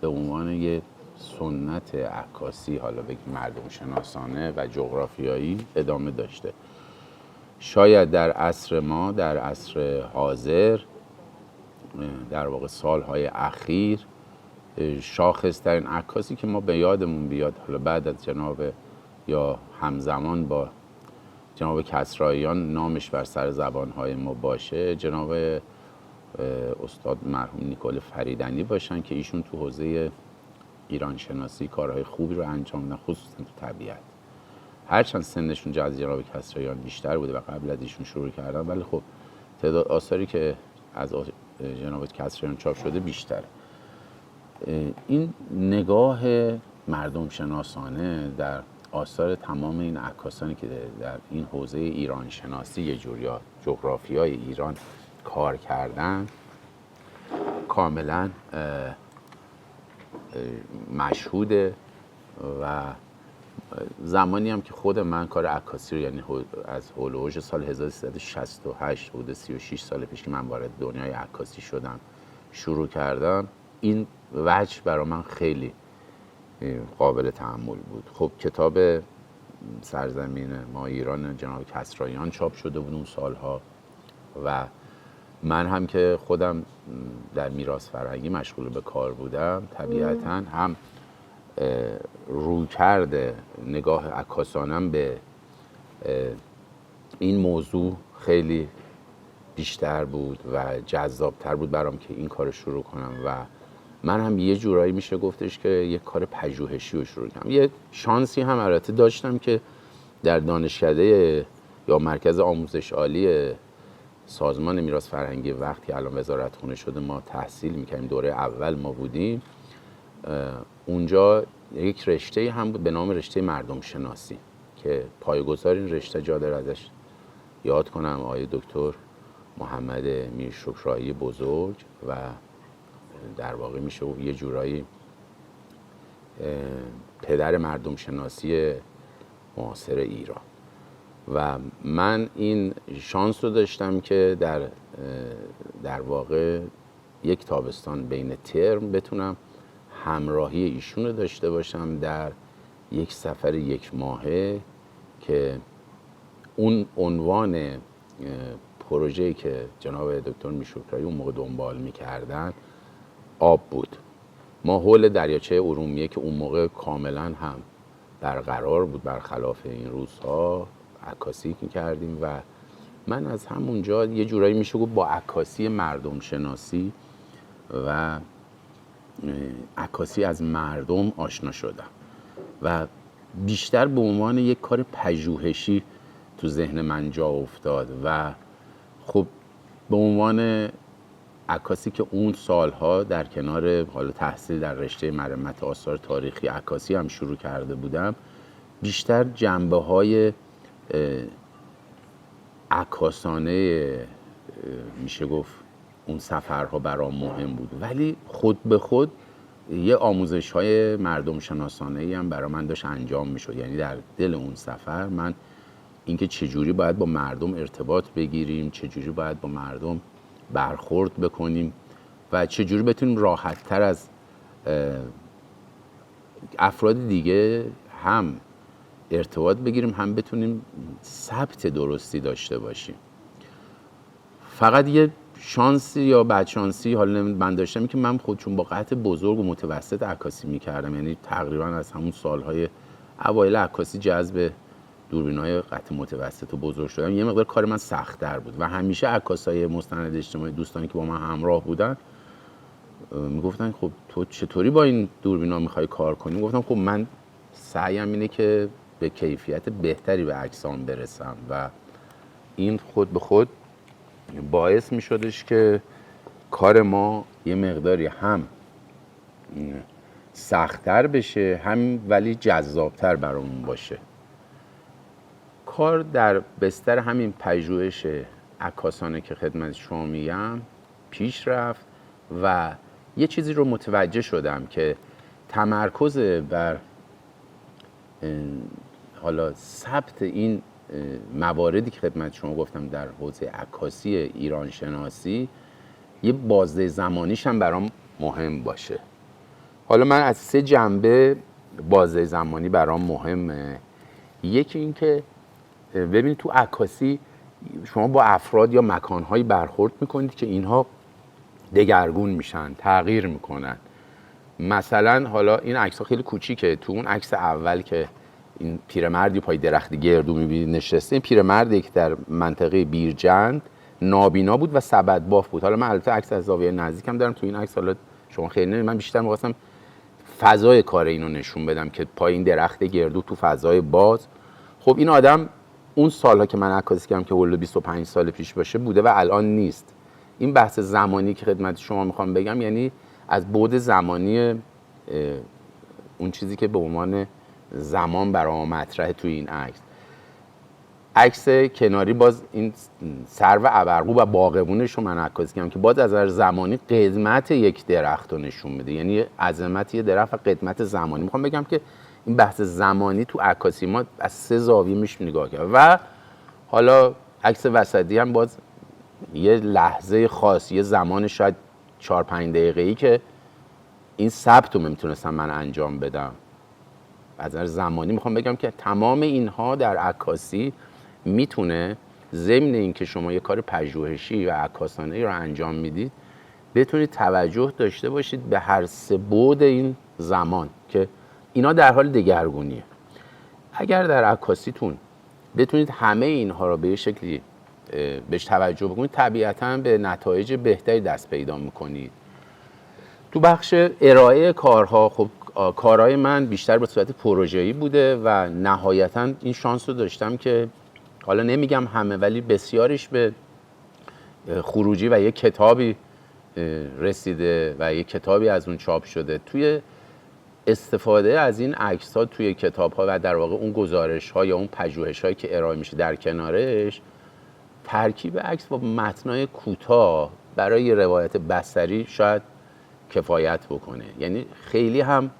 به عنوان یه سنت عکاسی، حالا بگیم مردم شناسانه و جغرافیایی ادامه داشته. شاید در عصر ما، در عصر حاضر، در واقع سالهای اخیر شاخص‌ترین عکاسی که ما به یادمون بیاد، حالا بعد از جناب یا همزمان با جناب کسراییان نامش بر سر زبانهای ما باشه، جناب استاد مرحوم نیکول فریدنی باشن که ایشون تو حوزه ایران شناسی کارهای خوبی رو انجام دادن، خصوصا تو طبیعت. هرچند سنشون از جناب کسراییان بیشتر بوده و قبل از ایشون شروع کردن، ولی خب تعداد آثاری که از جناب کسراییان چاپ شده بیشتره. این نگاه مردم شناسانه در آثار تمام این عکاسانی که در این حوزه ایران شناسی یه جور یا جغرافیای ایران کار کردن کاملا مشهوده و زمانی هم که خود من کار عکاسی رو، یعنی از هول و هوش سال 1368 حدود 36 سال پیش که من وارد دنیای عکاسی شدم شروع کردم، این وجه برای من خیلی قابل تأمل بود. خب کتاب سرزمین ما ایران جناب کسراییان چاپ شده بود اون سالها و من هم که خودم در میراث فرهنگی مشغول به کار بودم، طبیعتاً هم رویکرد نگاه عکاسانم به این موضوع خیلی بیشتر بود و جذابتر بود برام که این کار شروع کنم و من هم یه جورایی میشه گفتش که یه کار پژوهشی رو شروع کردم. یه شانسی هم البته داشتم که در دانشکده یا مرکز آموزش عالی سازمان میراث فرهنگی وقتی الان وزارتخونه شده ما تحصیل میکردیم، دوره اول ما بودیم، اونجا یک رشته هم بود به نام رشته مردم شناسی که پایه‌گذار این رشته جا داره ازش یاد کنم آقای دکتر محمد میرشکرایی بزرگ و در واقع میشه یه جورایی پدر مردم شناسی معاصر ایران. و من این شانس رو داشتم که در واقع یک تابستان بین ترم بتونم همراهی ایشون رو داشته باشم در یک سفر یک ماهه که اون عنوان پروژه‌ای که جناب دکتر میرشکرایی اون موقع دنبال میکردن آب بود. ما حول دریاچه ارومیه که اون موقع کاملا هم برقرار بود برخلاف این روزها عکاسی می‌کردیم و من از همونجا یه جورایی میشه گفت با عکاسی مردم شناسی و عکاسی از مردم آشنا شدم و بیشتر به عنوان یک کار پژوهشی تو ذهن من جا افتاد و خب به عنوان عکاسی که اون سالها در کنار حالا تحصیل در رشته مرمت آثار تاریخی عکاسی هم شروع کرده بودم، بیشتر جنبه‌های عکاسانه میشه گفت اون سفرها برام مهم بود، ولی خود به خود یه آموزش‌های مردم شناسانه‌ای هم برای من داشت انجام میشد. یعنی در دل اون سفر من اینکه چجوری باید با مردم ارتباط بگیریم، چجوری باید با مردم برخورد بکنیم و چجوری بتونیم راحت‌تر از افراد دیگه هم ارتباط بگیریم هم بتونیم ثبت درستی داشته باشیم. فقط یه شانسی یا بدشانسی حالا من داشتم که من خودشون با قطع بزرگ و متوسط عکاسی می‌کردم، یعنی تقریبا از همون سالهای اوایل عکاسی جذب دوربین‌های قطع متوسط و بزرگ شدم یه مقدار کار من سخت‌تر بود و همیشه عکاسای مستند اجتماعی دوستانی که با من همراه بودن میگفتن خب تو چطوری با این دوربینا میخوای کار کنی؟ گفتم خب من سعیم اینه که به کیفیت بهتری به عکسام برسم و این خود به خود باعث میشدش که کار ما یه مقداری هم سخت‌تر بشه هم ولی جذابتر برامون باشه. کار در بستر همین پژوهش عکاسانه که خدمت شما میگم پیش رفت و یه چیزی رو متوجه شدم که تمرکز بر حالا ثبت این مواردی که خدمت شما گفتم در حوزه عکاسی ایران شناسی یه بازه زمانیش هم برام مهم باشه. حالا من از 3 جنبه بازه زمانی برام مهمه. یکی این که ببینید تو عکاسی شما با افراد یا مکان‌هایی برخورد میکنید که اینها دگرگون میشن، تغییر میکنن. مثلا حالا این عکس‌ها خیلی کوچیکه، تو اون عکس اول که این پیرمردی پای درخت گردو می‌بینید نشسته، این پیرمردی که در منطقه بیرجند نابینا بود و سبدباف بود. حالا من البته عکس از زاویه نزدیکم دارم، تو این عکس حالا شما خیلی نمی‌بینید، من بیشتر می‌خواستم فضای کار اینو نشون بدم که پای این درخت گردو تو فضای باز. خب این آدم اون سال‌ها که من عکاسی کردم که حدود 25 سال پیش باشه بوده و الان نیست. این بحث زمانی که خدمت شما میخوام بگم یعنی از بعد زمانی اون چیزی که به عنوان زمان برای مطرح توی این عکس. عکس کناری باز این سرو ابرقو و باغبونش رو من عکاسی کردم که باز از نظر زمانی قدمت یک درخت رو نشون میده، یعنی عظمت یک درخت و قدمت زمانی. میخوام بگم که این بحث زمانی تو عکاسی ما از 3 زاویه میشه نگاه کرد. و حالا عکس وسطی هم باز یه لحظه خاص، یه زمان شاید 4-5 دقیقه‌ای که این ثبت رو میتونستم من انجام بدم. از نظر زمانی میخوام بگم که تمام اینها در عکاسی میتونه ضمن این که شما یه کار پژوهشی و عکاسانه‌ای رو انجام میدید بتونید توجه داشته باشید به هر 3 بعد این زمان که اینا در حال دگرگونیه. اگر در عکاسیتون بتونید همه اینها رو به یه شکلی بهش توجه بکنید، طبیعتاً به نتایج بهتری دست پیدا میکنید. تو بخش ارائه کارها، خب کارهای من بیشتر به صورت پروژه‌ای بوده و نهایتاً این شانس رو داشتم که حالا نمیگم همه ولی بسیارش به خروجی و یک کتابی رسیده و یک کتابی از اون چاپ شده. توی استفاده از این عکس‌ها توی کتاب‌ها و در واقع اون گزارش‌ها یا اون پژوهش‌هایی که ارائه میشه در کنارش، ترکیب عکس با متنای کوتاه برای روایت بصری شاید کفایت بکنه. یعنی خیلی هم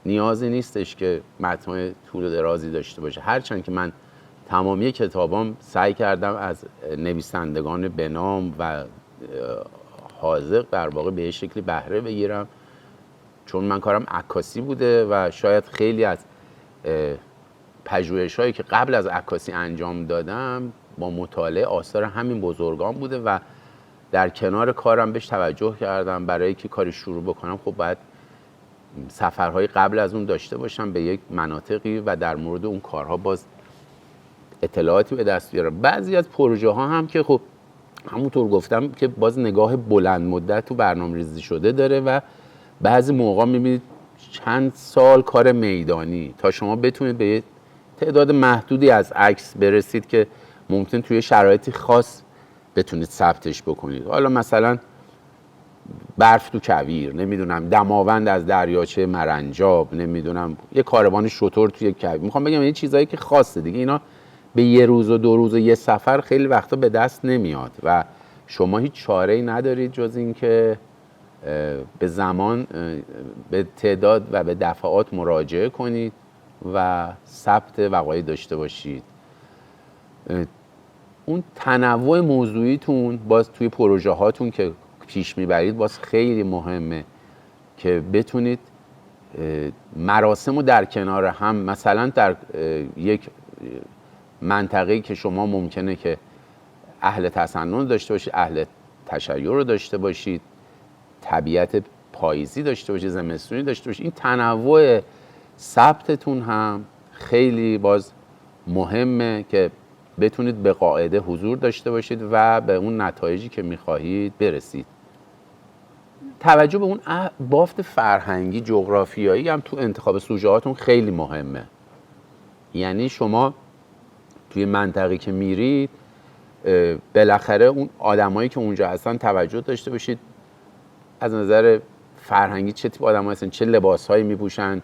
نیازی نیستش که متنای طول و درازی داشته باشه. هرچند که من تمامی کتابام سعی کردم از نویسندگان بنام و حاذق در واقع به شکلی بهره بگیرم، چون من کارم عکاسی بوده و شاید خیلی از پژوهش‌هایی که قبل از عکاسی انجام دادم با مطالعه آثار همین بزرگان بوده و در کنار کارم بهش توجه کردم. برای که کاری شروع بکنم خب باید سفرهای قبل از اون داشته باشم به یک مناطقی و در مورد اون کارها باز اطلاعاتی به دست بیارم. بعضی از پروژه ها هم که خب همونطور گفتم که باز نگاه بلند مدت تو برنامه‌ریزی شده داره و بعضی موقع میبینید چند سال کار میدانی تا شما بتونید به تعداد محدودی از عکس برسید که ممکن توی شرایطی خاص بتونید ثبتش بکنید. حالا مثلا برف تو کویر، نمیدونم دماوند از دریاچه مرنجاب، نمیدونم یه کاروان شتر توی کویر. میخوام بگم این چیزایی که خاصه دیگه، اینا به یه روز و 2 روز و یه سفر خیلی وقتا به دست نمیاد و شما هیچ چاره‌ای ندارید جز این که به زمان، به تعداد و به دفعات مراجعه کنید و ثبت وقایع داشته باشید. اون تنوع موضوعیتون باز توی پروژه هاتون که پیش میبرید باز خیلی مهمه که بتونید مراسم رو در کنار هم، مثلا در یک منطقه‌ای که شما ممکنه که اهل تسنن داشته باشید، اهل تشیع رو داشته باشید، طبیعت پاییزی داشته باشید، زمستونی داشته باشید، این تنوع ثبتتون هم خیلی باز مهمه که بتونید به قاعده حضور داشته باشید و به اون نتایجی که میخواهید برسید. توجه به اون بافت فرهنگی جغرافیایی هم تو انتخاب سوژه هاتون خیلی مهمه. یعنی شما توی منطقه‌ای که میرید بالاخره اون آدمایی که اونجا هستن توجه داشته باشید از نظر فرهنگی چه تیپ آدمایی هستن، چه لباسهایی میپوشن،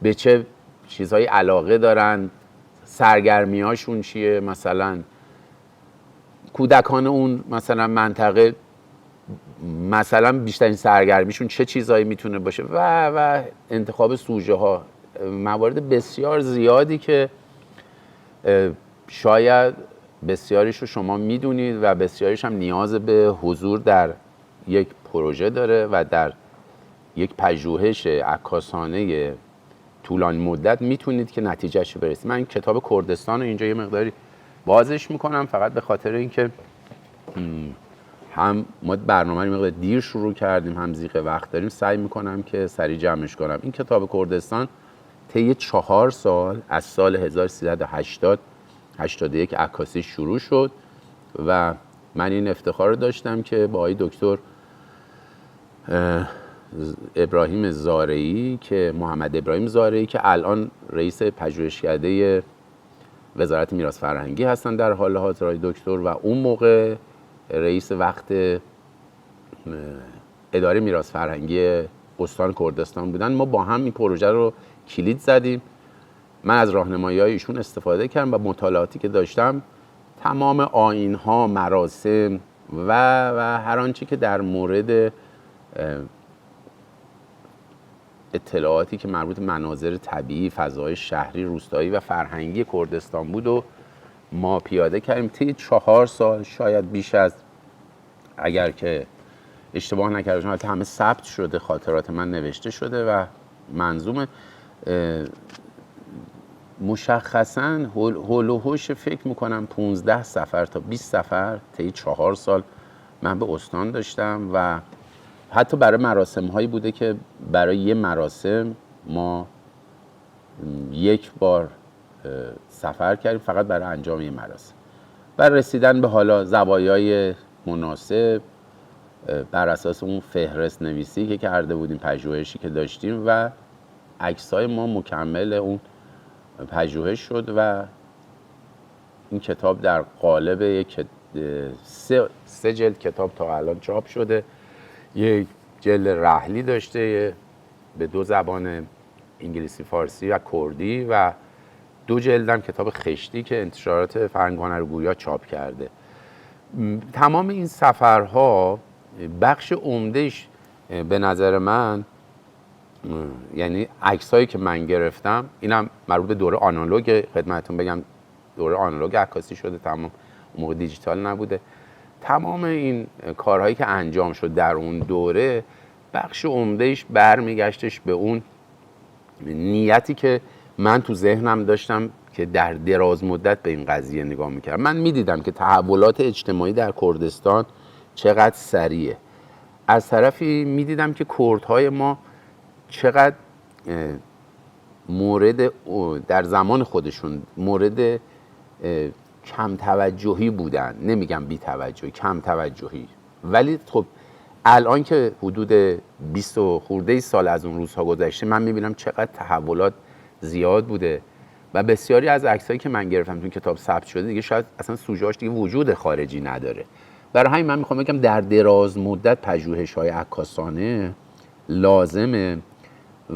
به چه چیزهایی علاقه دارن، سرگرمیاشون چیه، مثلا کودکان اون مثلا منطقه مثلا بیشترین سرگرمیشون چه چیزهایی میتونه باشه و انتخاب سوژه ها. موارد بسیار زیادی که شاید بسیاریش رو شما میدونید و بسیاریش هم نیاز به حضور در یک پروژه داره و در یک پژوهش عکاسانه طولانی مدت میتونید که نتیجهش برسید. من کتاب کردستان رو اینجا یه مقداری بازش میکنم فقط به خاطر اینکه هم ما برنامه رو مقدار دیر شروع کردیم، هم ضیق وقت داریم، سعی میکنم که سریع جمعش کنم. این کتاب کردستان طی 4 سال از سال 1380 81 عکاسی شروع شد و من این افتخار رو داشتم که با آقای دکتر ابراهیم زارعی که محمد ابراهیم زارعی که الان رئیس پژوهشکده وزارت میراث فرهنگی هستن در حال حاضر، آقای دکتر، و اون موقع رئیس وقت اداره میراث فرهنگی استان کردستان بودن. ما با هم این پروژه رو کلید زدیم. من از راهنمایی‌های ایشون استفاده کردم و مطالعاتی که داشتم تمام آیین‌ها، مراسم و هر آنچه که در مورد اطلاعاتی که مربوط به مناظر طبیعی، فضای شهری، روستایی و فرهنگی کردستان بود و ما پیاده کردیم طی 4 سال، شاید بیش از، اگر که اشتباه نکردم البته همه ثبت شده، خاطرات من نوشته شده و منظومه. مشخصاً هول و هوش فکر میکنم 15 سفر تا 20 سفر طی 4 سال من به استان داشتم و حتی برای مراسم هایی بوده که برای یه مراسم ما یک بار سفر کردیم فقط برای انجام این مراسم. بر رسیدن به حالا زوایای مناسب بر اساس اون فهرست نویسی که کرده بودیم، پژوهشی که داشتیم و عکسای ما مکمل اون پژوهش شد و این کتاب در قالب یک سه جلد کتاب تا الان چاپ شده. یک جلد رحلی داشته به 2 زبان، انگلیسی فارسی و کردی، و 2 جلدم کتاب خشتی که انتشارات فرهنگ هنر و گویا چاپ کرده. تمام این سفرها بخش عمدهش به نظر من، یعنی عکسایی که من گرفتم، اینم مربوط به دوره آنالوگ، خدمتتون بگم دوره آنالوگ عکاسی شده، تمام اون موقع دیجیتال نبوده. تمام این کارهایی که انجام شد در اون دوره بخش عمدهش برمیگشتش به اون نیتی که من تو ذهنم داشتم که در دراز مدت به این قضیه نگاه میکردم. من میدیدم که تحولات اجتماعی در کردستان چقدر سریعه. از طرفی میدیدم که کردهای ما چقدر مورد در زمان خودشون مورد کم توجهی بودن، نمیگم بی توجهی، کم توجهی. ولی خب الان که حدود 20 و خورده سال از اون روزها گذشته، من میبینم چقدر تحولات زیاد بوده و بسیاری از عکسایی که من گرفتم تو کتاب ثبت شده دیگه شاید اصلا سوژه‌اش دیگه وجود خارجی نداره. برای همین من میخوام بگم در دراز مدت پژوهش‌های عکاسانه لازمه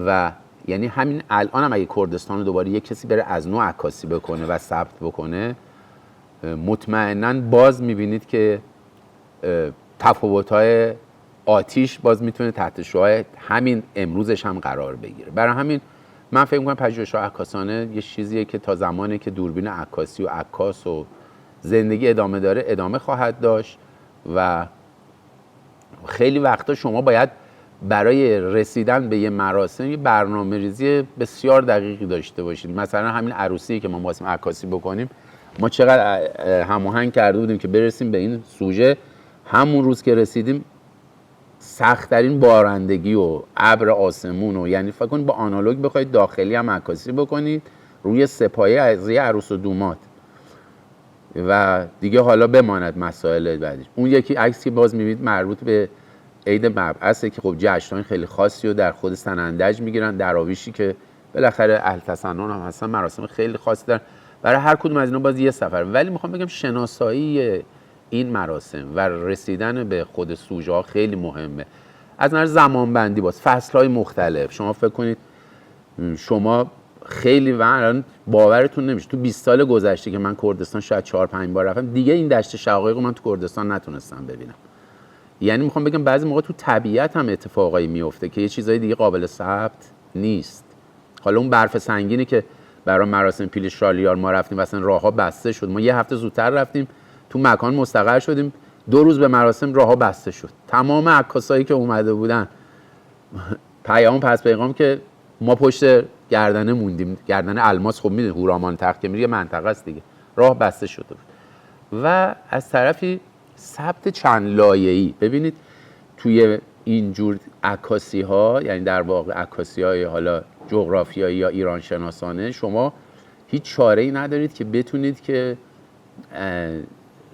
و یعنی همین الان هم اگه کردستان رو دوباره یک کسی بره از نوع عکاسی بکنه و ثبت بکنه، مطمئناً باز میبینید که تفاوت‌های آتیش باز میتونه تحت شعاع همین امروزش هم قرار بگیره. برای همین من فکر می‌کنم پژوهش‌های عکاسانه یه چیزیه که تا زمانی که دوربین عکاسی و عکاس و زندگی ادامه داره ادامه خواهد داشت و خیلی وقتا شما باید برای رسیدن به یه مراسم یه برنامه‌ریزی بسیار دقیقی داشته باشید. مثلا همین عروسی که ما می‌خواستیم عکاسی بکنیم، ما چقدر هماهنگ کرده بودیم که برسیم به این سوژه. همون روز که رسیدیم سخت‌ترین بارندگی و ابر آسمون و یعنی فکر کنید با آنالوگ بخواید داخلی هم عکاسی بکنید روی سپایه از یه عروس و دومات و دیگه حالا بماند مسائل بعدش. اون یکی عکسی که باز می‌بینید مربوط به عید مبعثه که خب جشن‌های خیلی خاصی رو در خود سنندج میگیرن، دراویشی که بالاخره اهل تسنن هم هستن، مراسم خیلی خاصی دارن. برای هر کدوم از اینا باز یه سفر. ولی میخوام بگم شناسایی این مراسم و رسیدن به خود سوژه ها خیلی مهمه. از نظر زمانبندی باز فصل‌های مختلف. شما فکر کنید شما خیلی الان باورتون نمیشه تو 20 سال گذشته که من کردستان شاید 4-5 بار رفتم، دیگه این دشت شقایق رو من تو کردستان نتونستم ببینم. یعنی میخوام بگم بعضی موقع تو طبیعت هم اتفاقایی میفته که یه چیزای دیگه قابل ثبت نیست. حالا اون برف سنگینی که برای مراسم پیل شالیار ما رفتیم مثلا راهها بسته شد، ما یه هفته زودتر رفتیم تو مکان مستقر شدیم، 2 روز به مراسم راهها بسته شد. تمام عکاسایی که اومده بودن پیام پس پیغام که ما پشت گردنه موندیم، گردنه الماس. خب میدونید هورامان تخت که میره یه منطقه است دیگه، راه بسته شده بود. و از طرفی ثبت چند لایه‌ای. ببینید توی اینجور عکاسی ها، یعنی در واقع عکاسی های حالا جغرافیایی یا ایران شناسانه، شما هیچ چاره‌ای ندارید که بتونید که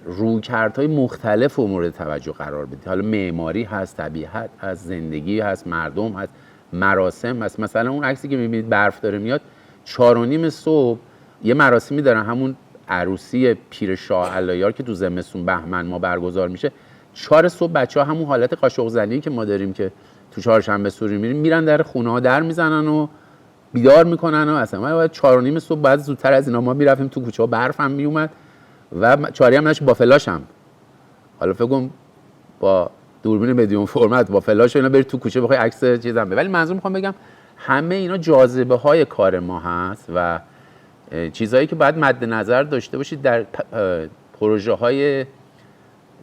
رویکردهای مختلف و مورد توجه قرار بدید. حالا معماری هست، طبیعت هست، زندگی هست، مردم هست، مراسم هست. مثلا اون عکسی که می‌بینید برف داره میاد، 4:30 صبح یه مراسمی دارن، همون عروسی پیر شاه علایار که تو زمستون بهمن ما برگزار میشه. 4 صبح بچه‌ها همون حالت قاشق زنی که ما داریم که تو چهارشنبه سوری میرن در خونه‌ها در میزنن و بیدار میکنن و اصلا ما باید 4:30 صبح بعد زودتر از اینا ما میرفتیم تو کوچه‌ها، برف هم میومد و چاری هم نشه با فلاش هم. حالا فکر کنم با دوربین مدیوم فرمت با فلاش اینا برید تو کوچه بخوای عکس چیزام بگیری. ولی منظور میخوام بگم همه اینا جاذبه های کار ما هست و چیزهایی که باید مد نظر داشته باشید در پروژه های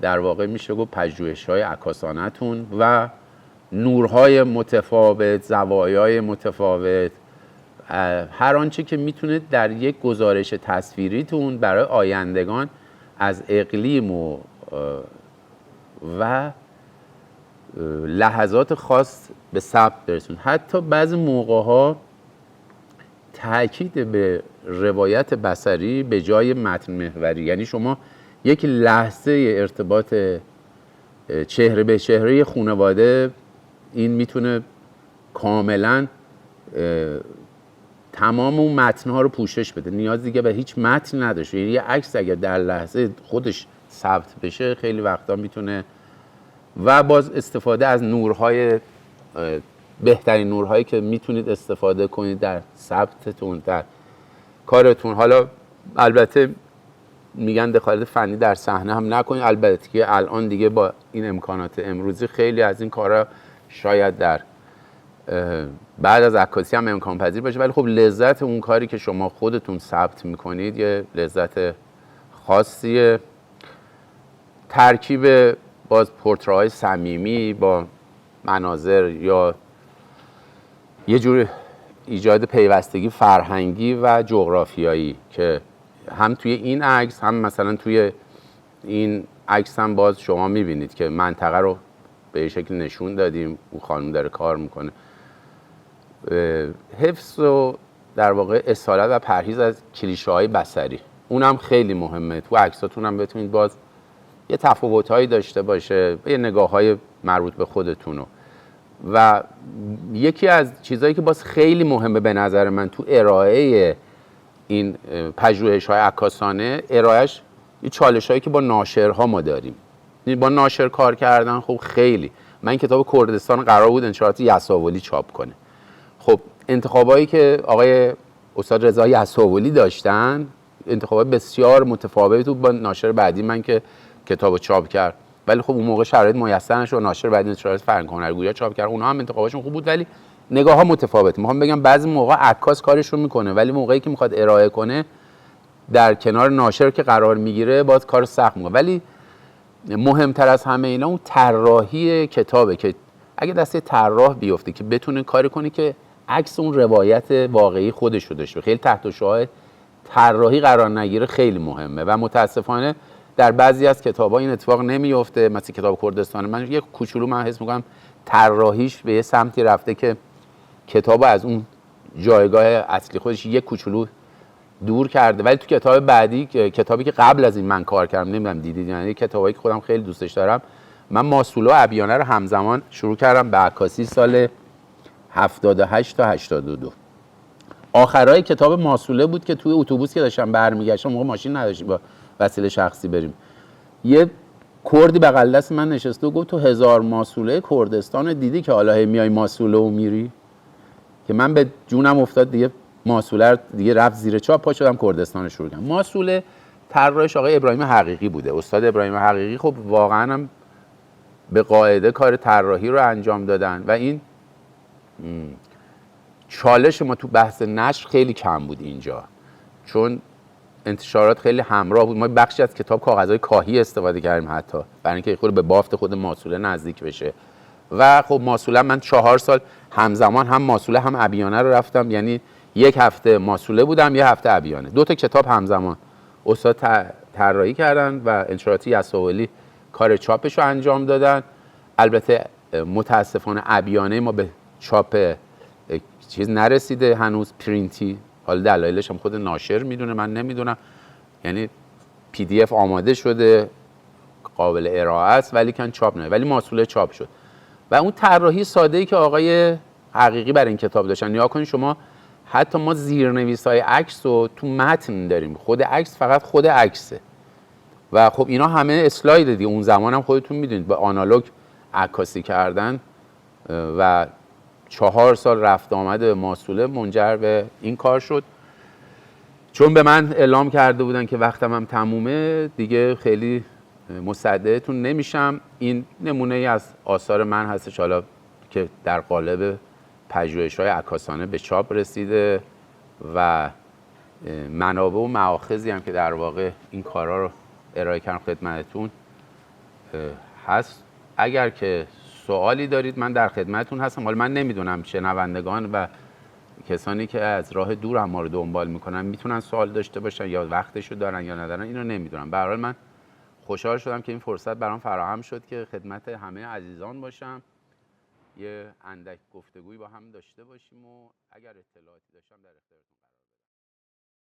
در واقع میشه گفت پژوهش‌های عکاسانه‌تون و نورهای متفاوت، زوایای متفاوت، هر آنچه که میتونه در یک گزارش تصویریتون برای آیندگان از اقلیم و لحظات خاص به ثبت برسون. حتی بعضی موقع‌ها تاکید به روایت بصری به جای متن محوری. یعنی شما یک لحظه ارتباط چهره به چهره خانواده این میتونه کاملا تمام اون متن‌ها رو پوشش بده، نیاز دیگه به هیچ متن نداشته. یعنی یه عکس اگر در لحظه خودش ثبت بشه خیلی وقتا میتونه. و باز استفاده از نورهای بهترین نورهایی که میتونید استفاده کنید در ثبتتون، در کارتون. حالا البته میگن دخالت فنی در صحنه هم نکنید، البته که الان دیگه با این امکانات امروزی خیلی از این کارا شاید در بعد از عکاسی هم امکان پذیر باشه، ولی خب لذت اون کاری که شما خودتون ثبت میکنید یه لذت خاصیه. ترکیب باز پورتره‌های صمیمی با مناظر یا یه جور ایجاد پیوستگی فرهنگی و جغرافیایی که هم توی این عکس هم مثلا توی این عکس هم باز شما میبینید که منطقه رو به شکل نشون دادیم. اون خانم داره کار میکنه. حفظ و در واقع اصالت و پرهیز از کلیشه‌های بصری اونم خیلی مهمه. تو عکساتون هم بتونید باز یه تفاوت‌هایی داشته باشه، یه نگاه‌های مربوط به خودتونو. و یکی از چیزهایی که باز خیلی مهمه به نظر من تو ارائه این پژوهش‌های عکاسانه، ارائهش یه چالش‌هایی که با ناشرها ما داریم. با ناشر کار کردن خب خیلی. من کتاب کردستان قرار بود انتشارات یساولی چاپ کنه. خب انتخابایی که آقای استاد رضا یساولی داشتن انتخابات بسیار متفاوتی بود با ناشر بعدی من که کتابو چاپ کرد، ولی خب اون موقع شرایط میسر نشد. ناشر بعدی انتشارات فرهنگ هنرگویا چاپ کرد، اونها هم انتخاباشون خوب بود ولی نگاه‌ها متفاوته. میخوام بگم بعضی موقع عکاس کارش رو میکنه ولی موقعی که میخواد ارائه کنه در کنار ناشر که قرار میگیره باز کار سخت میکنه. ولی مهمتر از همه اینا اون طراحی کتابه که اگه دست طراح بیفته که بتونه کاری کنه که عکس اون روایت واقعی خودش رو داشته، خیلی تحت شعاع طراحی قرار نگیره خیلی مهمه. و متاسفانه در بعضی از کتاب‌ها این اتفاق نمیفته. مثلا کتاب کردستان من یک کوچولو من حس می‌کنم طراحیش به یه سمتی رفته که کتاب از اون جایگاه اصلی خودش یک کوچولو دور کرده. ولی تو کتاب بعدی، کتابی که قبل از این من کار کردم، نمیدونم دیدید یعنی کتابایی که خودم خیلی دوستش دارم، من ماسوله و ابیانه رو همزمان شروع کردم به عکاسی سال 78 تا 82. آخرای کتاب ماسوله بود که توی اتوبوس که داشتم برمیگشتم، موقع ماشین نداشتیم با وسیله شخصی بریم، یه کردی بغل دست من نشسته و گفت تو 1000 ماسوله کردستان دیدی که حالا میای ماسوله و میری؟ که من به جونم افتاد دیگه ماسوله دیگه رفت زیر چاپ، پا شدم کردستان شروع کردم. ماسوله طراحش آقای ابراهیم حقیقی بوده. استاد ابراهیم حقیقی خب واقعا هم به قاعده کار طراحی رو انجام دادن و این چالش ما تو بحث نشر خیلی کم بود اینجا، چون انتشارات خیلی همراه بود. ما بخشی از کتاب کاغذهای کاهی استفاده کردیم حتی برای اینکه خود به بافت خود ماسوله نزدیک بشه. و خب ماسوله من 4 سال همزمان هم ماسوله هم ابیانه رو رفتم، یعنی یک هفته ماسوله بودم یه هفته ابیانه، 2 تا کتاب همزمان استاد طراحی کردن و انتشارات یساولی کار چاپش رو انجام دادن. البته متاسفانه ابیانه ما به چاپ چیز نرسیده هنوز، پرینتی. حالا دلایلش هم خود ناشر میدونه، من نمیدونم. یعنی PDF آماده شده قابل ارائه است ولی کن چاپ نه، ولی ماسوله چاپ شد. و اون طراحی ساده‌ای که آقای حقیقی برای این کتاب داشتن، نیا کنید شما حتی ما زیرنویس‌های عکس رو تو متن داریم، خود عکس فقط خود عکسه. و خب اینا همه اسلاید دیگه، اون زمان هم خودتون میدونید به آنالوگ عکاسی کردن و 4 سال رفت آمد ماسوله منجر به این کار شد. چون به من اعلام کرده بودن که وقتم هم تمومه دیگه خیلی مصدقتون نمیشم. این نمونه ای از آثار من هستش حالا که در قالب پژوهش‌های عکاسانه به چاپ رسیده و منابع و مآخذی هم که در واقع این کارا رو ارائه کردم خدمتتون هست. اگر که سوالی دارید من در خدمتتون هستم. حالا من نمیدونم شنوندگان و کسانی که از راه دور هم ما رو دنبال میکنن میتونن سوال داشته باشن یا وقتشو دارن یا ندارن، اینو نمیدونم. به هر حال من خوشحال شدم که این فرصت برام فراهم شد که خدمت همه عزیزان باشم، یه اندک گفتگویی با هم داشته باشیم و اگر اطلاعاتی داشتم در اختیارتون